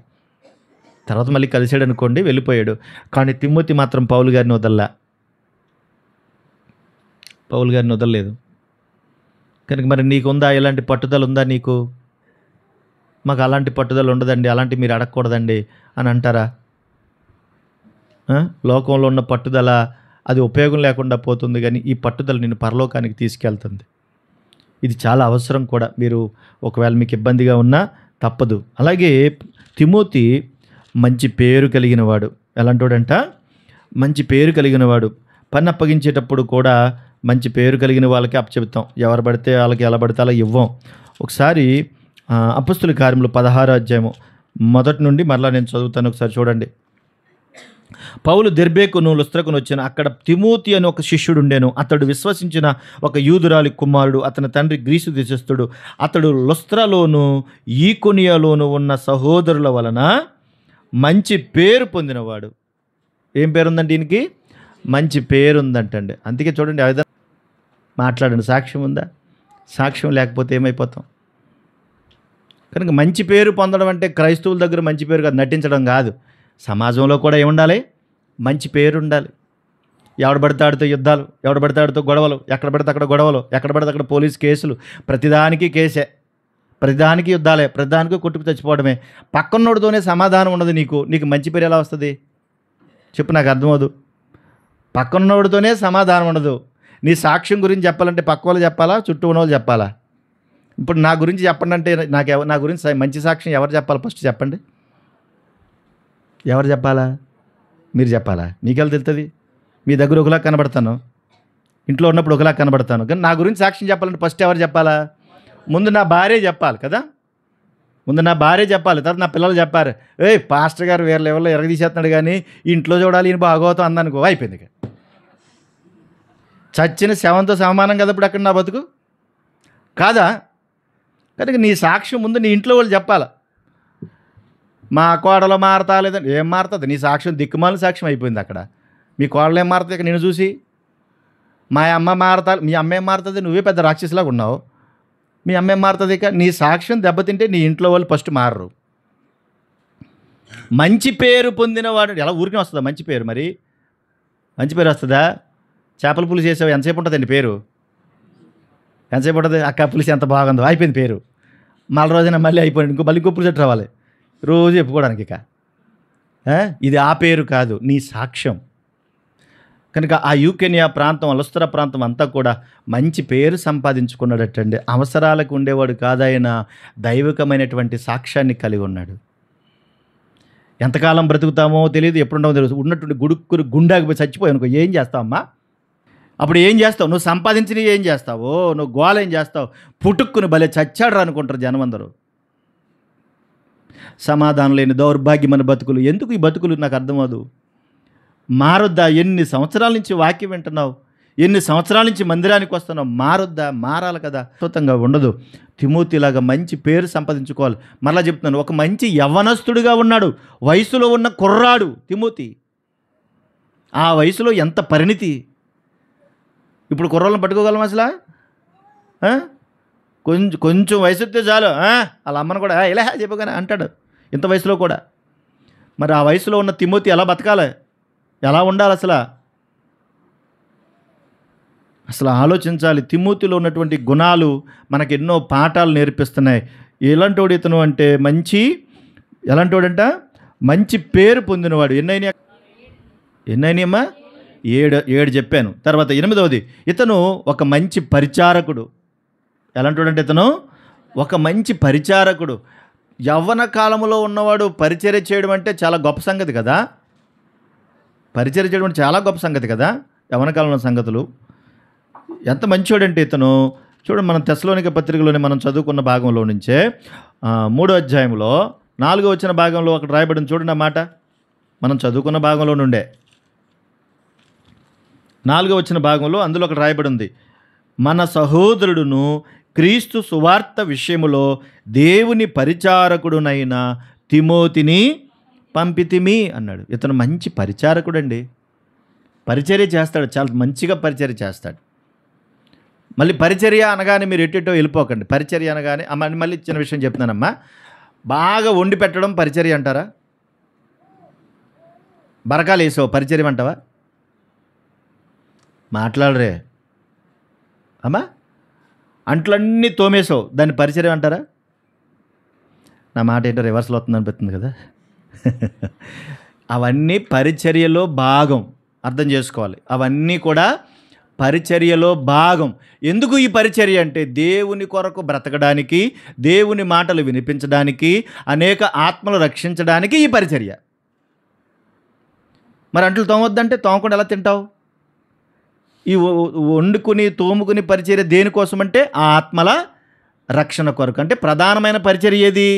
తర్వాత మళ్ళీ కలిసాడు అనుకోండి, వెళ్ళిపోయాడు. కానీ తిమోతి మాత్రం పౌలు గారిని వదల్లా, పౌలు గారిని వదలలేదు. కనుక మరి నీకుందా ఎలాంటి పట్టుదల ఉందా నీకు? మాకు అలాంటి పట్టుదల ఉండదండి, అలాంటి మీరు అడగకూడదండి అని అంటారా? లోకంలో ఉన్న పట్టుదల అది ఉపయోగం లేకుండా పోతుంది, కానీ ఈ పట్టుదల నిన్ను పరలోకానికి తీసుకెళ్తుంది. ఇది చాలా అవసరం కూడా. మీరు ఒకవేళ మీకు ఇబ్బందిగా ఉన్నా తప్పదు. అలాగే తిమోతి మంచి పేరు కలిగిన వాడు. ఎలాంటోడంట? మంచి పేరు కలిగిన వాడు. పని అప్పగించేటప్పుడు కూడా మంచి పేరు కలిగిన వాళ్ళకి అప్పచెబుతాం. ఎవరు పడితే వాళ్ళకి ఎలా పడితే అలా ఇవ్వం. ఒకసారి అపొస్తలుల కార్యములు 16వ అధ్యాయము మొదటి నుండి మరలా నేను చదువుతాను, ఒకసారి చూడండి. పౌలు దెర్బేకును లుస్త్రకును వచ్చాను. అక్కడ తిమోతి అని ఒక శిష్యుడు ఉండేను. అతడు విశ్వసించిన ఒక యూదురాలి కుమారుడు. అతని తండ్రి గ్రీసు దేశస్థుడు. అతడు లుస్త్రలోను ఈకొనియలోను ఉన్న సహోదరుల వలన మంచి పేరు పొందినవాడు. ఏం పేరుందంటే దీనికి? మంచి పేరుందంటండి. అందుకే చూడండి, ఆ విధంగా మాట్లాడండి. సాక్ష్యం ఉందా? సాక్ష్యం లేకపోతే ఏమైపోతాం? కనుక మంచి పేరు పొందడం అంటే క్రైస్తవుల దగ్గర మంచి పేరు కాదు, నటించడం కాదు. సమాజంలో కూడా ఏముండాలి? మంచి పేరు ఉండాలి. ఎవడు పడితే ఆడితో యుద్ధాలు, ఎవడు పడితే ఆడితో గొడవలు, ఎక్కడ పడితే అక్కడ గొడవలు, ఎక్కడ పడితే అక్కడ పోలీస్ కేసులు, ప్రతిదానికి కేసే, ప్రతిదానికి యుద్ధాలే, ప్రతిదానికి కొట్టుకు చచ్చిపోవడమే. పక్కన్నోడితోనే సమాధానం ఉండదు. నీకు మంచి పేరు ఎలా వస్తుంది చెప్పు, నాకు అర్థమవుదు. పక్కన్నోడితోనే సమాధానం ఉండదు. నీ సాక్ష్యం గురించి చెప్పాలంటే పక్క వాళ్ళు చెప్పాలా, చుట్టూ ఉన్న వాళ్ళు చెప్పాలా? ఇప్పుడు నా గురించి చెప్పండి అంటే నా గురించి మంచి సాక్ష్యం ఎవరు చెప్పాలి? ఫస్ట్ చెప్పండి, ఎవరు చెప్పాలా? మీరు చెప్పాలా? మీకెలా తెలుస్తుంది? మీ దగ్గర ఒకలా కనబడతాను, ఇంట్లో ఉన్నప్పుడు ఒకలా కనబడతాను, కానీ నా గురించి సాక్ష్యం చెప్పాలంటే ఫస్ట్ ఎవరు చెప్పాలా? ముందు నా భార్య చెప్పాలి కదా. ముందు నా భార్య చెప్పాలి, తర్వాత నా పిల్లలు చెప్పారు. పాస్టర్ గారు వేరే లెవెల్లో ఎరగదీసేస్తున్నాడు కానీ ఇంట్లో చూడాలి ఈయన భాగవతం అందనుకో, అయిపోయింది. చచ్చిన శవంతో సమానం కదా ఇప్పుడు అక్కడ నా బతుకు కాదా? కనుక నీ సాక్ష్యం ముందు నీ ఇంట్లో వాళ్ళు చెప్పాలి. మా కోడలో మారతా లేదండి, ఏం మారుతుంది? నీ సాక్ష్యం దిక్కుమాలిన సాక్ష్యం అయిపోయింది అక్కడ. మీ కోడలు ఏం మారుతుంది ఇక్కడ నేను చూసి? మా అమ్మ మారతా, మీ అమ్మ ఏం మారుతుంది? నువ్వే పెద్ద రాక్షసులాగా ఉన్నావు. మీ అమ్మ ఏం మారుతుంది? ఇక నీ సాక్ష్యం దెబ్బతింటే నీ ఇంట్లో వాళ్ళు ఫస్ట్ మారరు. మంచి పేరు పొందినవాడు ఎలా ఊరికే వస్తుందా మంచి పేరు? మరి మంచి పేరు వస్తుందా? చేపల పులుసు చేసావు, ఎంతసేపు ఉంటుందండి పేరు? ఎంతసేపు ఉంటుంది? అక్క పులుసు ఎంత బాగుందో, అయిపోయింది పేరు. మళ్ళీ రోజున మళ్ళీ అయిపోయింది, మళ్ళీ ఇంకో పులుసు రావాలి రోజు చెప్పుకోవడానికి. ఇక ఇది ఆ పేరు కాదు, నీ సాక్ష్యం. కనుక ఆ యూకెనియా ప్రాంతం, అలస్తర ప్రాంతం అంతా కూడా మంచి పేరు సంపాదించుకున్నాడటండి. అవసరాలకు ఉండేవాడు కాదాయన, దైవికమైనటువంటి సాక్ష్యాన్ని కలిగి ఉన్నాడు. ఎంతకాలం బ్రతుకుతామో తెలియదు, ఎప్పుడుంటామో తెలియదు. ఉన్నటువంటి గుడుక్కురు గుండాకి పోయి చచ్చిపోయానుకో ఏం చేస్తావమ్మా? అప్పుడు ఏం చేస్తావు? నువ్వు సంపాదించినవి ఏం చేస్తావు? నువ్వు గోల ఏం చేస్తావు? పుట్టుక్కుని భలే చచ్చాడు అనుకుంటారు జనమందరూ. సమాధానం లేని దౌర్భాగ్యమైన బతుకులు. ఎందుకు ఈ బతుకులు నాకు అర్థమవుదు. మారొద్దా? ఎన్ని సంవత్సరాల నుంచి వాక్యం వింటున్నావు, ఎన్ని సంవత్సరాల నుంచి మందిరానికి వస్తున్నావు, మారొద్దా? మారాలి కదా. అద్భుతంగా ఉండదు. తిమోతిలాగా మంచి పేరు సంపాదించుకోవాలి. మరలా చెప్తున్నాను, ఒక మంచి యవ్వనస్తుడిగా ఉన్నాడు, వయసులో ఉన్న కుర్రాడు తిమోతి. ఆ వయసులో ఎంత పరిణితి. ఇప్పుడు కుర్రోళ్ళని పట్టుకోగలం అసలు? కొంచెం వయసు వస్తే చాలు వాళ్ళ అమ్మను కూడా ఇలా చెప్పగానే అంటాడు, ఇంత వయసులో కూడా. మరి ఆ వయసులో ఉన్న తిమోతి ఎలా బతకాలి, ఎలా ఉండాలి అసలు ఆలోచించాలి. తిమోతిలో ఉన్నటువంటి గుణాలు మనకు ఎన్నో పాఠాలు నేర్పిస్తున్నాయి. ఎలాంటోడు ఇతను అంటే ఎలాంటోడంట మంచి పేరు పొందినవాడు. ఎన్నైనాయమ్మా? 7 చెప్పాను. తర్వాత 8వది, ఇతను ఒక మంచి పరిచారకుడు. ఎలాంటోడంటే ఇతను ఒక మంచి పరిచారకుడు. యవ్వన కాలంలో ఉన్నవాడు పరిచర్య చేయడం అంటే చాలా గొప్ప సంగతి కదా. పరిచర్య చేయడం అంటే చాలా గొప్ప సంగతి కదా. యవ్వన కాలంలో సంగతులు ఎంత మంచోడంటే ఇతను. చూడండి, మన తెస్సలోనిక పత్రికలోనే మనం చదువుకున్న భాగంలో నుంచే 3వ అధ్యాయంలో 4వ వచన భాగంలో అక్కడ రాయబడింది. చూడండి ఆ మాట, మనం చదువుకున్న భాగంలో నుండే 4వ వచన భాగంలో అందులో అక్కడ రాయబడింది, మన సహోదరుడును క్రీస్తు సువార్త విషయములో దేవుని పరిచారకుడునైన తిమోతిని పంపితిమి అన్నాడు. ఇతను మంచి పరిచారకుడు అండి. పరిచర్య చేస్తాడు, చాలా మంచిగా పరిచర్య చేస్తాడు. మళ్ళీ పరిచర్య అనగానే మీరు ఎట్టేటో వెళ్ళిపోకండి. పరిచర్య అనగానే మళ్ళీ చిన్న విషయం చెప్తున్నానమ్మా, బాగా వండి పెట్టడం పరిచర్య అంటారా? బరకాలు వేసావు పరిచర్య అంటావా? మాట్లాడరే అమ్మా. అంట్లన్నీ తోమేసావు, దాన్ని పరిచర్య అంటారా? నా మాట ఏంటో రివర్స్లో వస్తుంది అనిపిస్తుంది కదా. అవన్నీ పరిచర్యలో భాగం, అర్థం చేసుకోవాలి. అవన్నీ కూడా పరిచర్యలో భాగం. ఎందుకు ఈ పరిచర్య అంటే దేవుని కొరకు బ్రతకడానికి, దేవుని మాటలు వినిపించడానికి, అనేక ఆత్మలు రక్షించడానికి ఈ పరిచర్య. మరి అంట్లు తోమొద్దంటే తోమకుండా ఎలా తింటావు? ఈ వండుకుని తోముకుని పరిచర్య దేనికోసం అంటే ఆ ఆత్మల రక్షణ కొరకు. అంటే ప్రధానమైన పరిచర్య ఏది?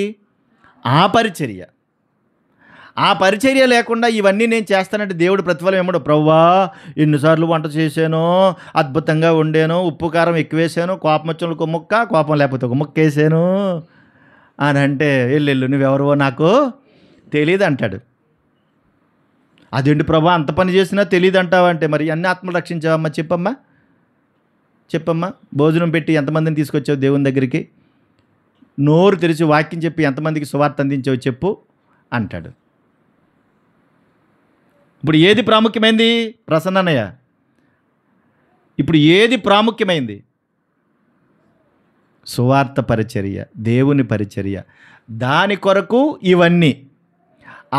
ఆ పరిచర్య. ఆ పరిచర్య లేకుండా ఇవన్నీ నేను చేస్తానంటే దేవుడు ప్రతిఫలం ఏమడు, ప్రవ్వా ఎన్నిసార్లు వంట చేశానో, అద్భుతంగా వండాను, ఉప్పు కారం ఎక్కువేసాను, కోపం వచ్చిన ఒక ముక్క, కోపం లేకపోతే ఒక ముక్క వేసాను అని అంటే ఎల్లెళ్ళు నువ్వెవరో నాకు తెలియదు అంటాడు. అదేంటి ప్రభా అంత పని చేసినా తెలియదు అంటావంటే మరి అన్ని ఆత్మలు రక్షించావమ్మా? చెప్పమ్మా. భోజనం పెట్టి ఎంతమందిని తీసుకొచ్చావు దేవుని దగ్గరికి? నోరు తెరిచి వాక్యం చెప్పి ఎంతమందికి సువార్త అందించావు చెప్పు అంటాడు. ఇప్పుడు ఏది ప్రాముఖ్యమైంది ప్రసన్నయ్య? ఇప్పుడు ఏది ప్రాముఖ్యమైంది? సువార్త పరిచర్య, దేవుని పరిచర్య. దాని కొరకు ఇవన్నీ.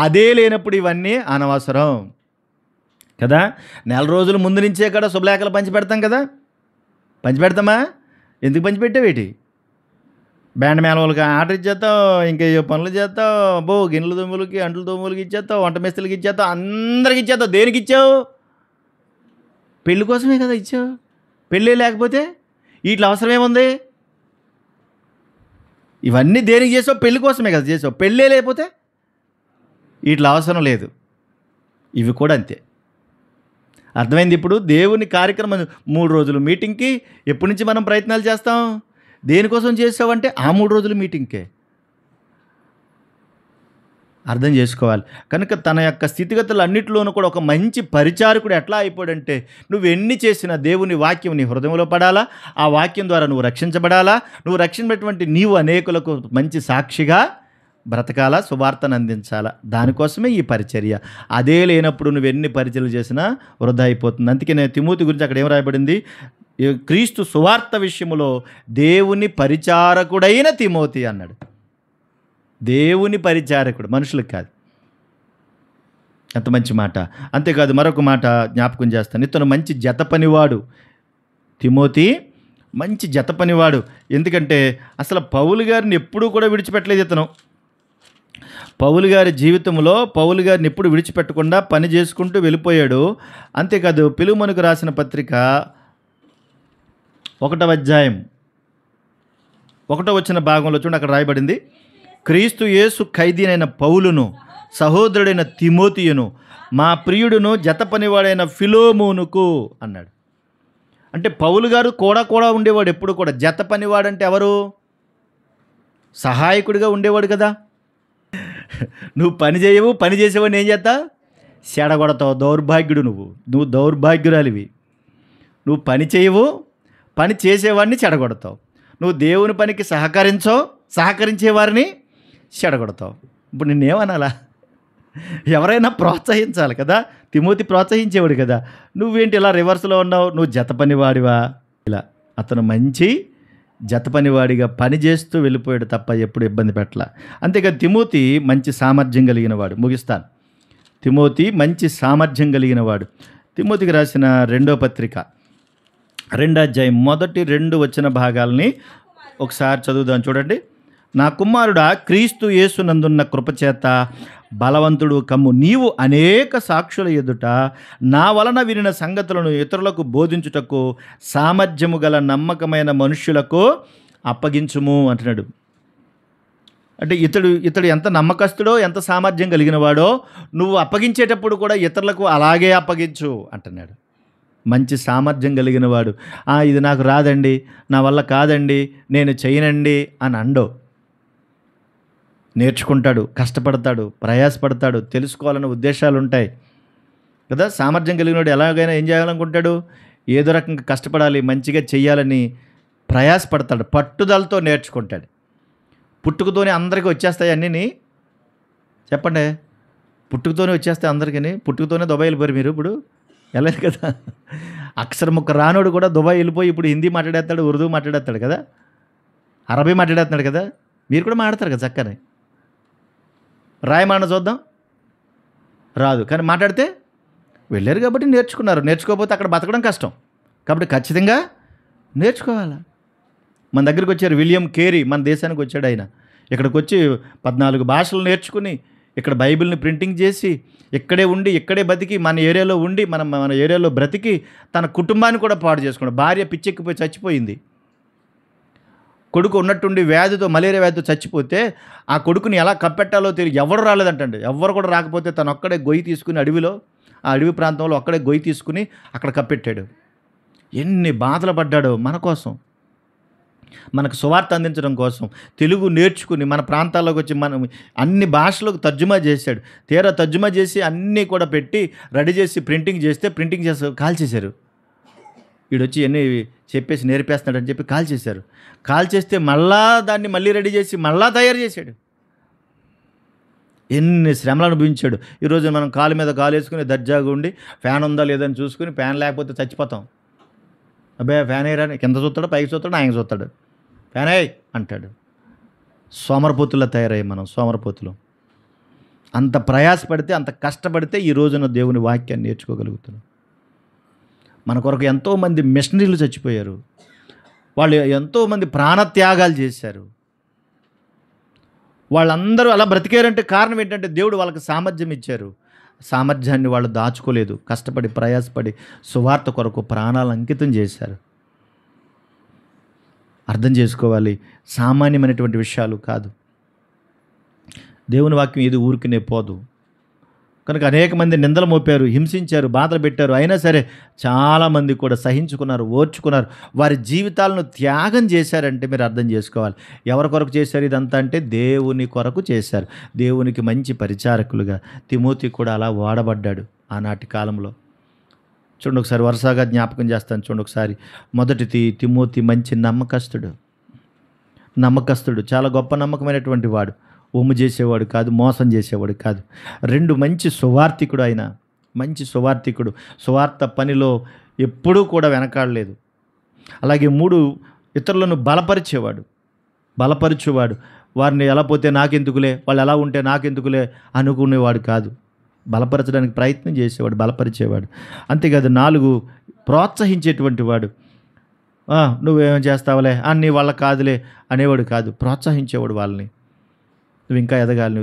అదే లేనప్పుడు ఇవన్నీ అనవసరం కదా. నెల రోజుల ముందు నుంచే కదా శుభలేఖలు పంచిపెడతాం కదా. పంచిపెడతామా? ఎందుకు పంచిపెట్టావేటి? బ్యాండ్ మేళాలకి ఆర్డర్ ఇచ్చేస్తావు, ఇంకా పనులు చేస్తావు, గిన్నెల దొమ్ములకి అంట్లు దొమ్ములకి ఇచ్చేస్తావు, వంట మేస్త్రులకి ఇచ్చేస్తావు, అందరికి ఇచ్చేస్తావు. దేనికి ఇచ్చావు? పెళ్ళి కోసమే కదా ఇచ్చావు. పెళ్ళి లేకపోతే వీటిలో అవసరం ఏముంది? ఇవన్నీ దేనికి చేసావు? పెళ్ళి కోసమే కదా చేసావు. పెళ్ళే లేకపోతే వీటిలో అవసరం లేదు. ఇవి కూడా అంతే. అర్థమైంది? ఇప్పుడు దేవుని కార్యక్రమం 3 రోజులు మీటింగ్కి ఎప్పటి నుంచి మనం ప్రయత్నాలు చేస్తాం? దేనికోసం చేసావంటే ఆ 3 రోజుల మీటింగ్కే. అర్థం చేసుకోవాలి. కనుక తన యొక్క స్థితిగతులు అన్నింటిలోనూ కూడా ఒక మంచి పరిచారకుడు ఎట్లా అయిపోయాడంటే, నువ్వు ఎన్ని చేసినా దేవుని వాక్యం నీ హృదయంలో పడాలా, ఆ వాక్యం ద్వారా నువ్వు రక్షించబడాలా, నువ్వు రక్షించినటువంటి నీవు అనేకులకు మంచి సాక్షిగా బ్రతకాలా, సువార్తను అందించాలా. దానికోసమే ఈ పరిచర్య. అదే లేనప్పుడు నువ్వు ఎన్ని పరిచర్యలు చేసినా వృధా అయిపోతుంది. అందుకే నేను తిమోతి గురించి అక్కడ ఏం రాయబడింది? క్రీస్తు సువార్త విషయంలో దేవుని పరిచారకుడైన తిమోతి అన్నాడు. దేవుని పరిచారకుడు, మనుషులకు కాదు. ఎంత మంచి మాట. అంతేకాదు మరొక మాట జ్ఞాపకం చేస్తాను. ఇతను మంచి జత పనివాడు. తిమోతి మంచి జత పనివాడు. ఎందుకంటే అసలు పౌలు గారిని ఎప్పుడూ కూడా విడిచిపెట్టలేదు ఇతను. పౌలు గారి జీవితంలో పౌలు గారిని ఎప్పుడు విడిచిపెట్టకుండా పని చేసుకుంటూ వెళ్ళిపోయాడు. అంతేకాదు ఫిలెమోనుకు రాసిన పత్రిక 1వ అధ్యాయం 1వ వచన భాగంలో చూడండి, అక్కడ రాయబడింది, క్రీస్తు యేసు ఖైదీనైన పౌలును, సహోదరుడైన తిమోతియును, మా ప్రియుడును జత పనివాడైన ఫిలెమోనుకు అన్నాడు. అంటే పౌలు గారు కూడా ఉండేవాడు. ఎప్పుడు కూడా జత పనివాడంటే ఎవరు? సహాయకుడిగా ఉండేవాడు కదా. నువ్వు పని చేయవు, పని చేసేవాడిని ఏం చేస్తా? చెడగొడతావు. దౌర్భాగ్యుడు నువ్వు దౌర్భాగ్యురాలివి. నువ్వు పని చేయవు, పని చేసేవాడిని చెడగొడతావు. నువ్వు దేవుని పనికి సహకరించేవారిని చెడగొడతావు. ఇప్పుడు నిన్నేమనాలా? ఎవరైనా ప్రోత్సహించాలి కదా. తిమోతి ప్రోత్సహించేవాడు కదా. నువ్వేంటి ఇలా రివర్స్లో ఉన్నావు? నువ్వు జత పనివాడివా? ఇలా అతను మంచి జత పనివాడిగా పని చేస్తూ వెళ్ళిపోయాడు తప్ప ఎప్పుడు ఇబ్బంది పెట్టాల. అంతేకాదు తిమోతి మంచి సామర్థ్యం కలిగిన వాడు. ముగిస్తాను. తిమోతి మంచి సామర్థ్యం కలిగిన వాడు. తిమోతికి రాసిన 2వ పత్రిక 2వ అధ్యాయం 1-2 వచ్చిన భాగాల్ని ఒకసారి చదువుదాం. చూడండి. నా కుమారుడా, క్రీస్తు యేసునందున్న కృపచేత బలవంతుడు కమ్ము. నీవు అనేక సాక్షుల ఎదుట నా వలన వినిన సంగతులను ఇతరులకు బోధించుటకు సామర్థ్యము గల నమ్మకమైన మనుష్యులకు అప్పగించుము అంటున్నాడు. అంటే ఇతడు ఎంత నమ్మకస్తుడో, ఎంత సామర్థ్యం కలిగిన వాడో నువ్వు అప్పగించేటప్పుడు కూడా ఇతరులకు అలాగే అప్పగించు అంటున్నాడు. మంచి సామర్థ్యం కలిగిన వాడు. ఇది నాకు రాదండి, నా వల్ల కాదండి, నేను చేయనండి అని అండో. నేర్చుకుంటాడు, కష్టపడతాడు, ప్రయాసపడతాడు, తెలుసుకోవాలనే ఉద్దేశాలు ఉంటాయి కదా. సామర్థ్యం కలిగినవాడు ఎలాగైనా ఏం చేయాలనుకుంటాడు? ఏదో రకంగా కష్టపడాలి, మంచిగా చెయ్యాలని ప్రయాసపడతాడు, పట్టుదలతో నేర్చుకుంటాడు. పుట్టుకతోనే అందరికీ వచ్చేస్తాయి అన్నీ? చెప్పండి. పుట్టుకతోనే వచ్చేస్తాయి అందరికీ? పుట్టుకతోనే దుబాయ్ వెళ్ళిపోయారు మీరు? ఇప్పుడు వెళ్ళలేదు కదా. అక్షరం ముక్క రానోడు కూడా దుబాయ్ వెళ్ళిపోయి ఇప్పుడు హిందీ మాట్లాడేస్తాడు, ఉర్దూ మాట్లాడేస్తాడు కదా, అరబీ మాట్లాడేస్తున్నాడు కదా. మీరు కూడా మాట్లాడతారు కదా చక్కని. రాయమాన చూద్దాం. రాదు, కానీ మాట్లాడితే వెళ్ళారు కాబట్టి నేర్చుకున్నారు. నేర్చుకోకపోతే అక్కడ బతకడం కష్టం. కాబట్టి ఖచ్చితంగా నేర్చుకోవాలి. మన దగ్గరికి వచ్చారు విలియం కేరీ, మన దేశానికి వచ్చాడు ఆయన. ఇక్కడికి వచ్చి 14 భాషలు నేర్చుకుని ఇక్కడ బైబిల్ని ప్రింటింగ్ చేసి ఇక్కడే ఉండి ఇక్కడే బతికి మన ఏరియాలో ఉండి మన ఏరియాలో బ్రతికి తన కుటుంబాన్ని కూడా పాడు చేసుకున్నాడు. భార్య పిచ్చెక్కిపోయి చచ్చిపోయింది. కొడుకు ఉన్నట్టుండి మలేరియా వ్యాధితో చచ్చిపోతే ఆ కొడుకుని ఎలా కప్పెట్టాలో తెలియదు. ఎవరు రాలేదంటండి. ఎవరు కూడా రాకపోతే తను ఒక్కడే గొయ్యి తీసుకుని ఆ అడవి ప్రాంతంలో ఒక్కడే గొయ్యి తీసుకుని అక్కడ కప్పెట్టాడు. ఎన్ని బాధలు పడ్డాడో మన కోసం, మనకు సువార్త అందించడం కోసం. తెలుగు నేర్చుకుని మన ప్రాంతాల్లోకి వచ్చి మనం అన్ని భాషలకు తర్జుమా చేశాడు. తీరా తర్జుమా చేసి అన్నీ కూడా పెట్టి రెడీ చేసి ప్రింటింగ్ చేసి కాల్చేశారు. వీడొచ్చి అన్నీ చెప్పేసి నేర్పేస్తున్నాడని చెప్పి కాల్చేశారు. కాల్చేస్తే దాన్ని రెడీ చేసి తయారు చేశాడు. ఎన్ని శ్రమలు అనుభవించాడు. ఈరోజు మనం కాలు మీద కాలు వేసుకుని దర్జాగా ఉండి ఫ్యాన్ ఉందా లేదని చూసుకుని, ఫ్యాన్ లేకపోతే చచ్చిపోతాం. అబ్బాయి ఫ్యాన్ వేయరాని కింద చూస్తాడు, పైకి చూస్తాడు, ఆయన చూస్తాడు, ఫ్యాన్ అయ్యి అంటాడు. సోమరపోతుల్లో తయారయ్యాం మనం, సోమరపోతులు. అంత ప్రయాసపడితే, అంత కష్టపడితే ఈ రోజున దేవుని వాక్యాన్ని నేర్చుకోగలుగుతున్నాం. మన కొరకు ఎంతోమంది మిషనరీలు చచ్చిపోయారు. వాళ్ళు ఎంతోమంది ప్రాణత్యాగాలు చేశారు. వాళ్ళందరూ అలా బ్రతికారంటే కారణం ఏంటంటే దేవుడు వాళ్ళకి సామర్థ్యం ఇచ్చారు. సామర్థ్యాన్ని వాళ్ళు దాచుకోలేదు. కష్టపడి ప్రయాసపడి సువార్త కొరకు ప్రాణాలు అంకితం చేశారు. అర్థం చేసుకోవాలి, సామాన్యమైనటువంటి విషయాలు కాదు. దేవుని వాక్యం ఏది ఊరికనే పోదు. కనుక అనేక మంది నిందలు మోపారు, హింసించారు, బాధలు పెట్టారు. అయినా సరే చాలామంది కూడా సహించుకున్నారు, ఓర్చుకున్నారు. వారి జీవితాలను త్యాగం చేశారంటే మీరు అర్థం చేసుకోవాలి. ఎవరి కొరకు చేశారు ఇదంతా అంటే దేవుని కొరకు చేశారు. దేవునికి మంచి పరిచారకులుగా తిమోతి కూడా అలా వాడబడ్డాడు ఆనాటి కాలంలో. చూడండి ఒకసారి వరుసగా జ్ఞాపకం చేస్తాను. చూడండి ఒకసారి. మొదటిది తిమోతి మంచి నమ్మకస్తుడు, చాలా గొప్ప నమ్మకమైనటువంటి వాడు. ఒమ్ము చేసేవాడు కాదు, మోసం చేసేవాడు కాదు. 2 మంచి సువార్థికుడు. ఆయన మంచి సువార్థికుడు, సువార్త పనిలో ఎప్పుడూ కూడా వెనకాడలేదు. అలాగే 3 ఇతరులను బలపరిచేవాడు. వారిని ఎలా పోతే నాకెందుకులే, వాళ్ళు ఎలా ఉంటే నాకెందుకులే అనుకునేవాడు కాదు. బలపరచడానికి ప్రయత్నం చేసేవాడు, బలపరిచేవాడు. అంతేకాదు 4 ప్రోత్సహించేటువంటి వాడు. నువ్వేం చేస్తావులే, నీ వల్ల కాదులే అనేవాడు కాదు, ప్రోత్సహించేవాడు వాళ్ళని. నువ్వు ఇంకా ఎదగాలి,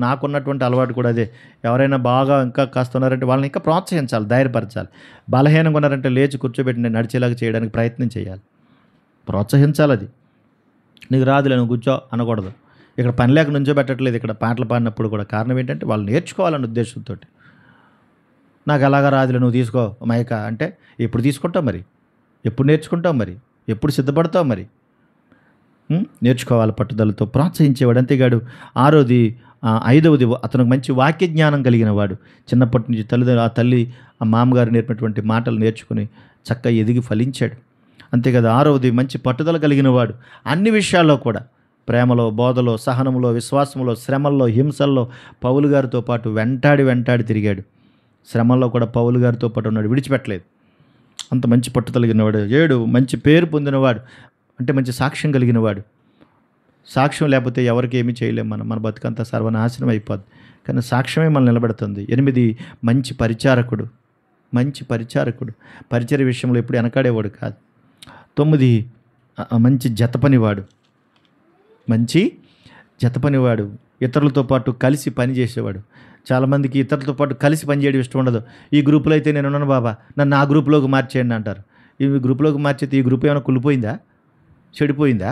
నాకున్నటువంటి అలవాటు కూడా అదే. ఎవరైనా బాగా ఇంకా కాస్త ఉన్నారంటే వాళ్ళని ఇంకా ప్రోత్సహించాలి, ధైర్యపరచాలి. బలహీనంగా ఉన్నారంటే లేచి కూర్చోబెట్టి నేను నడిచేలాగా చేయడానికి ప్రయత్నం చేయాలి, ప్రోత్సహించాలి. అది నీకు రాదులే నువ్వు కూర్చో అనకూడదు. ఇక్కడ పని లేక నుంచోబెట్టట్లేదు ఇక్కడ పాటలు పాడినప్పుడు కూడా. కారణం ఏంటంటే వాళ్ళు నేర్చుకోవాలనే ఉద్దేశంతో. నాకు అలాగా రాదులే నువ్వు తీసుకో మైక అంటే ఎప్పుడు తీసుకుంటావు మరి, ఎప్పుడు నేర్చుకుంటావు మరి, ఎప్పుడు సిద్ధపడతావు మరి? నేర్చుకోవాలి పట్టుదలతో, ప్రోత్సహించేవాడు. అంతేగాడు 5వది అతనికి మంచి వాక్య జ్ఞానం కలిగిన వాడు. చిన్నప్పటి నుంచి తల్లి ఆ మామగారు నేర్పినటువంటి మాటలు నేర్చుకుని చక్కగా ఎదిగి ఫలించాడు. అంతేకాదు 6వది మంచి పట్టుదల కలిగిన వాడు. అన్ని విషయాల్లో కూడా ప్రేమలో, బోధలో, సహనంలో, విశ్వాసంలో, శ్రమల్లో, హింసల్లో పౌలు గారితో పాటు వెంటాడి తిరిగాడు. శ్రమల్లో కూడా పౌలు గారితో పాటు ఉన్నాడు, విడిచిపెట్టలేదు. అంత మంచి పట్టుదల కలిగినవాడు. 7 మంచి పేరు పొందినవాడు, అంటే మంచి సాక్ష్యం కలిగిన వాడు. సాక్ష్యం లేకపోతే ఎవరికి ఏమీ చేయలేము, మన బతుకంతా సర్వనాశనం అయిపోద్ది. కానీ సాక్ష్యమే మనల్ని నిలబెడుతుంది. 8 మంచి పరిచారకుడు, పరిచర్య విషయంలో ఎప్పుడు వెనకాడేవాడు కాదు. 9 మంచి జతపనివాడు, ఇతరులతో పాటు కలిసి పని చేసేవాడు. చాలామందికి ఇతరులతో పాటు కలిసి పనిచేయడం ఇష్టం ఉండదు. ఈ గ్రూపులో అయితే నేను ఉన్నాను బాబా, నన్ను ఆ గ్రూప్లోకి మార్చేయండి అంటారు. ఈ గ్రూప్లోకి మార్చేస్తే ఈ గ్రూప్ ఏమైనా కుళ్ళిపోయిందా, చెడిపోయిందా?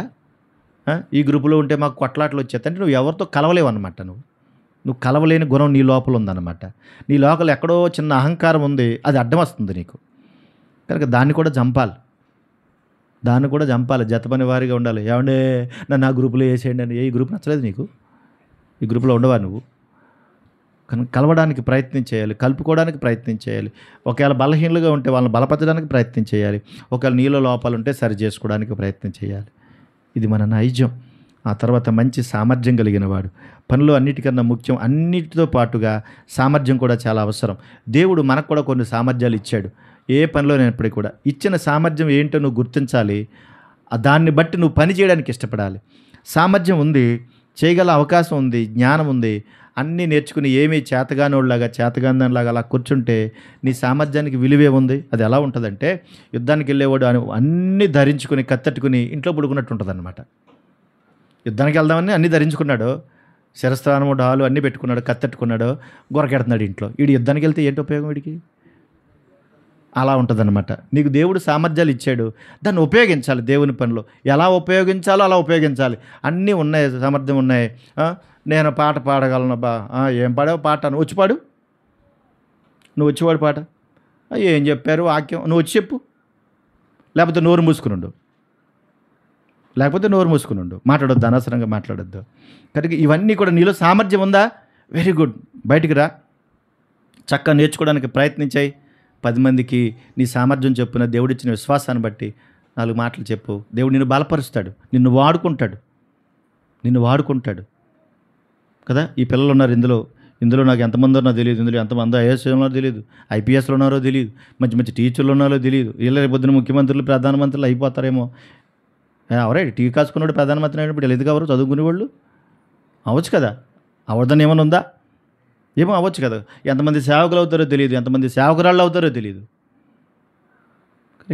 ఈ గ్రూపులో ఉంటే మాకు కొట్లాటలు వచ్చేది అంటే నువ్వు ఎవరితో కలవలేవు అనమాట. నువ్వు కలవలేని గుణం నీ లోపల ఉందన్నమాట. నీ లోపల ఎక్కడో చిన్న అహంకారం ఉంది, అది అడ్డం వస్తుంది నీకు. కనుక దాన్ని కూడా చంపాలి. జతపని వారిగా ఉండాలి. ఏమండే నన్ను ఆ గ్రూపులో వేసేయండి అని. ఈ గ్రూప్ నచ్చలేదు నీకు, ఈ గ్రూపులో ఉండవా నువ్వు? కనుక కలవడానికి ప్రయత్నం చేయాలి, కలుపుకోవడానికి ప్రయత్నం చేయాలి. ఒకవేళ బలహీనలుగా ఉంటే వాళ్ళని బలపరచడానికి ప్రయత్నం చేయాలి. ఒకవేళ నీలో లోపాలు ఉంటే సరి చేసుకోవడానికి ప్రయత్నం చేయాలి. ఇది మన నైజం. ఆ తర్వాత మంచి సామర్థ్యం కలిగిన వాడు. పనులు అన్నిటికన్నా ముఖ్యం, అన్నిటితో పాటుగా సామర్థ్యం కూడా చాలా అవసరం. దేవుడు మనకు కూడా కొన్ని సామర్థ్యాలు ఇచ్చాడు. ఏ పనిలోనైనప్పటికీ కూడా ఇచ్చిన సామర్థ్యం ఏంటో నువ్వు గుర్తించాలి. దాన్ని బట్టి నువ్వు పని చేయడానికి ఇష్టపడాలి. సామర్థ్యం ఉంది, చేయగల అవకాశం ఉంది, జ్ఞానం ఉంది, అన్నీ నేర్చుకుని ఏమీ చేతగానిలాగా అలా కూర్చుంటే నీ సామర్థ్యానికి విలువే ఉంది. అది ఎలా ఉంటుందంటే యుద్ధానికి వెళ్ళేవాడు అన్నీ ధరించుకుని కత్తెట్టుకుని ఇంట్లో పడుకున్నట్టు ఉంటుంది అన్నమాట. యుద్ధానికి వెళ్దామని అన్నీ ధరించుకున్నాడు, శిరస్త్రానము, డాలు అన్నీ పెట్టుకున్నాడు, కత్తెట్టుకున్నాడు, గొరకెడుతున్నాడు ఇంట్లో. వీడు యుద్ధానికి వెళ్తే ఏంటి ఉపయోగం వీడికి? అలా ఉంటుందన్నమాట. నీకు దేవుడు సామర్థ్యాలు ఇచ్చాడు, దాన్ని ఉపయోగించాలి. దేవుని పనిలో ఎలా ఉపయోగించాలో అలా ఉపయోగించాలి. అన్నీ ఉన్నాయి, సామర్థ్యం ఉన్నాయి. నేను పాట పాడగలను బా, ఏం పాడావు పాట, నువ్వు వచ్చివాడు పాట, ఏం చెప్పారు వాక్యం, నువ్వు వచ్చి చెప్పు, లేకపోతే నోరు మూసుకుని ఉండు, మాట్లాడొద్దు, అనవసరంగా మాట్లాడొద్దు. కనుక ఇవన్నీ కూడా నీలో సామర్థ్యం ఉందా? వెరీ గుడ్, బయటికి రా, చక్కగా నేర్చుకోవడానికి ప్రయత్నించాయి. 10 మందికి నీ సామర్థ్యం చెప్పున దేవుడిచ్చిన విశ్వాసాన్ని బట్టి 4 మాటలు చెప్పు. దేవుడు నిన్ను బలపరుస్తాడు, నిన్ను వాడుకుంటాడు కదా. ఈ పిల్లలు ఉన్నారు ఇందులో నాకు ఎంతమంది ఉన్నారో తెలియదు, ఇందులో ఎంతమంది ఐఏఎస్ ఉన్నారో తెలియదు, ఐపీఎస్లు ఉన్నారో తెలియదు, మంచి టీచర్లు ఉన్నారో తెలియదు. వీళ్ళ పొద్దున ముఖ్యమంత్రులు, ప్రధానమంత్రులు అయిపోతారేమో. అవరే టీ కాసుకున్నాడు ప్రధానమంత్రి అయినప్పుడు వీళ్ళు ఎందుకు ఎవరు చదువుకునే వాళ్ళు అవ్వచ్చు కదా. అవద్దని ఏమైనా ఉందా? ఏమో అవ్వచ్చు కదా. ఎంతమంది సేవకులు అవుతారో తెలియదు, ఎంతమంది సేవకురాళ్ళు అవుతారో తెలియదు.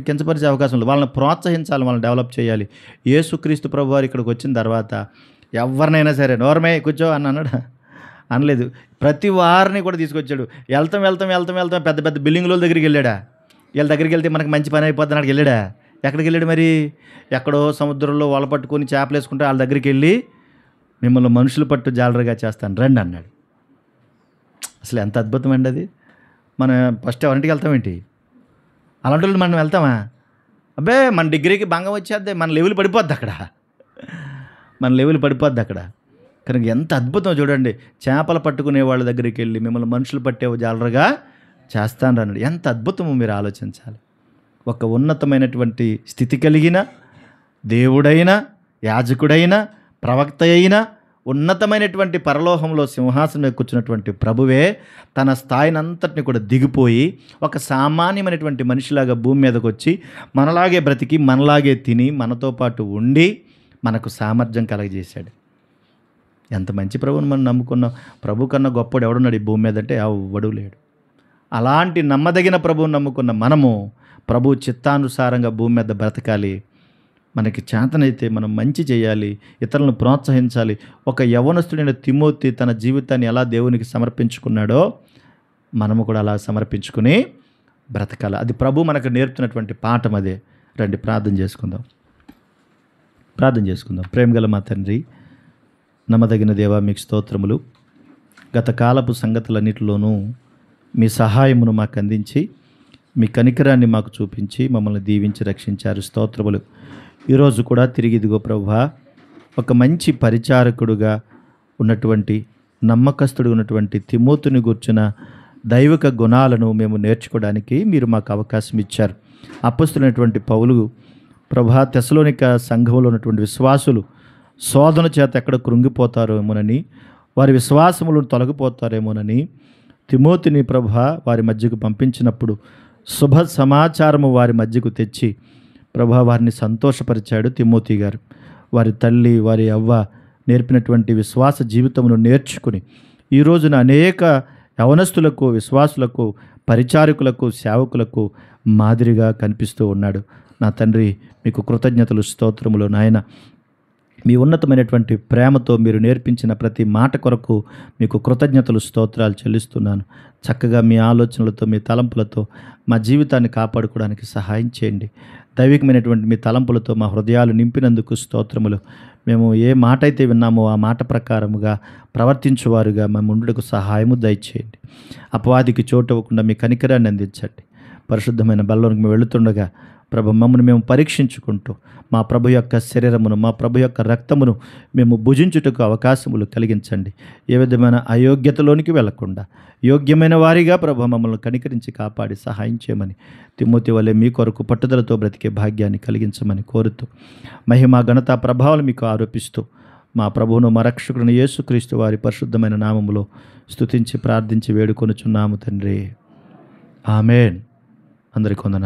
కించపరిచే అవకాశం లేదు. వాళ్ళని ప్రోత్సహించాలి, వాళ్ళని డెవలప్ చేయాలి. యేసుక్రీస్తు ప్రభువారు ఇక్కడికి వచ్చిన తర్వాత ఎవరినైనా సరే నోరమే కూర్చో అనలేదు. ప్రతి వారిని కూడా తీసుకొచ్చాడు. వెళ్తాం పెద్ద బిల్డింగ్ల దగ్గరికి వెళ్ళాడా? వీళ్ళ దగ్గరికి వెళ్తే మనకి మంచి పని అయిపోద్ది అక్కడికి వెళ్ళాడా? ఎక్కడికి వెళ్ళాడు మరి? ఎక్కడో సముద్రంలో వల పట్టుకొని చేపలు వేసుకుంటే వాళ్ళ దగ్గరికి వెళ్ళి మిమ్మల్ని మనుషులు పట్టు జాలరుగా చేస్తాను రండి అన్నాడు. అసలు ఎంత అద్భుతం అండి అది. మనం ఫస్ట్ ఎవరింటికి వెళ్తామేంటి? అలాంటి వాళ్ళు మనం వెళ్తామా? అబ్బే మన డిగ్రీకి భంగం వచ్చేద్ది, మన లెవెల్ పడిపోద్ది అక్కడ. కనుక ఎంత అద్భుతం చూడండి. చేపలు పట్టుకునే వాళ్ళ దగ్గరికి వెళ్ళి మిమ్మల్ని మనుషులు పట్టే జాలరుగా చేస్తాను అన్నాడు. ఎంత అద్భుతమో మీరు ఆలోచించాలి. ఒక ఉన్నతమైనటువంటి స్థితి కలిగిన దేవుడైన, యాజకుడైన, ప్రవక్త అయిన, ఉన్నతమైనటువంటి పరలోకంలో సింహాసనం మీద కూర్చున్నటువంటి ప్రభువే తన స్థాయిని అంతటిని కూడా దిగిపోయి ఒక సామాన్యమైనటువంటి మనిషిలాగా భూమి మీదకి వచ్చి మనలాగే బ్రతికి, మనలాగే తిని, మనతో పాటు ఉండి మనకు సామర్థ్యం కలగజేశాడు. ఎంత మంచి ప్రభువుని మనం నమ్ముకున్నాం. ప్రభు కన్నా గొప్పవాడు ఎవడున్నాడు ఈ భూమి మీద అంటే ఎవ్వడూ లేడు. అలాంటి నమ్మదగిన ప్రభువుని నమ్ముకున్న మనము ప్రభు చిత్తానుసారంగా భూమి మీద బ్రతకాలి. మనకి చేతనైతే మనం మంచి చేయాలి, ఇతరులను ప్రోత్సహించాలి. ఒక యవ్వనస్తుడైన తిమోతి తన జీవితాన్ని ఎలా దేవునికి సమర్పించుకున్నాడో మనము కూడా అలా సమర్పించుకుని బ్రతకాలి. అది ప్రభు మనకు నేర్పుతున్నటువంటి పాఠం అదే. రండి ప్రార్థన చేసుకుందాం. ప్రేమగల మా తండ్రి, నమ్మదగిన దేవా, మీకు స్తోత్రములు. గత కాలపు సంగతులన్నిటిలోనూ మీ సహాయమును మాకు అందించి మీ కనికరాన్ని మాకు చూపించి మమ్మల్ని దీవించి రక్షించారు. స్తోత్రములు. ఈరోజు కూడా తిరిగి ఇదిగో ప్రభువా, ఒక మంచి పరిచారకుడుగా ఉన్నటువంటి నమ్మకస్తుడు ఉన్నటువంటి తిమోతిని గూర్చిన దైవిక గుణాలను మేము నేర్చుకోవడానికి మీరు మాకు అవకాశం ఇచ్చారు. అపొస్తలుడైనటువంటి పౌలు ప్రభా, తెస్సలోనిక సంఘంలో ఉన్నటువంటి విశ్వాసులు శోధన చేత ఎక్కడ కృంగిపోతారేమోనని, వారి విశ్వాసములను తొలగిపోతారేమోనని తిమోతిని ప్రభా వారి మధ్యకు పంపించినప్పుడు శుభ సమాచారము వారి మధ్యకు తెచ్చి ప్రభా వారిని సంతోషపరిచాడు తిమోతి గారు. వారి తల్లి, వారి అవ్వ నేర్పినటువంటి విశ్వాస జీవితమును నేర్చుకుని ఈ రోజున అనేక యవనస్తులకు, విశ్వాసులకు, పరిచారకులకు, సేవకులకు మాదిరిగా కనిపిస్తూ ఉన్నాడు. నా తండ్రి, మీకు కృతజ్ఞతలు, స్తోత్రములు. నాయన, మీ ఉన్నతమైనటువంటి ప్రేమతో మీరు నేర్పించిన ప్రతి మాట కొరకు మీకు కృతజ్ఞతలు, స్తోత్రాలు చెల్లిస్తున్నాను. చక్కగా మీ ఆలోచనలతో, మీ తలంపులతో మా జీవితాన్ని కాపాడుకోవడానికి సహాయం చేయండి. దైవికమైనటువంటి మీ తలంపులతో మా హృదయాలు నింపినందుకు స్తోత్రములు. మేము ఏ మాట అయితే విన్నామో ఆ మాట ప్రకారముగా ప్రవర్తించువారుగా మేము ఉండుటకు సహాయము దయచేయండి. అపవాదికి చోటు ఇవ్వకుండా మీ కనికరాన్ని అందించండి. పరిశుద్ధమైన బల్లోనికి మేము వెళుతుండగా ప్రభు, మమ్మల్ని మేము పరీక్షించుకుంటూ మా ప్రభు యొక్క శరీరమును, మా ప్రభు యొక్క రక్తమును మేము భుజించుటకు అవకాశములు కలిగించండి. ఏ విధమైన అయోగ్యతలోనికి వెళ్లకుండా యోగ్యమైన వారిగా ప్రభు మమ్మల్ని కనికరించి కాపాడి సహాయం చేయమని, తిమోతి వలె మీ కొరకు పట్టుదలతో బ్రతికే భాగ్యాన్ని కలిగించమని కోరుతూ, మహిమ, ఘనత, ప్రభావాలు మీకు ఆరోపిస్తూ మా ప్రభువును, మా రక్షకుడును యేసుక్రీస్తు వారి పరిశుద్ధమైన నామములో స్తుతించి ప్రార్థించి వేడుకొనుచున్నాము తండ్రి. ఆమేన్. అందరికీ వందనాలు.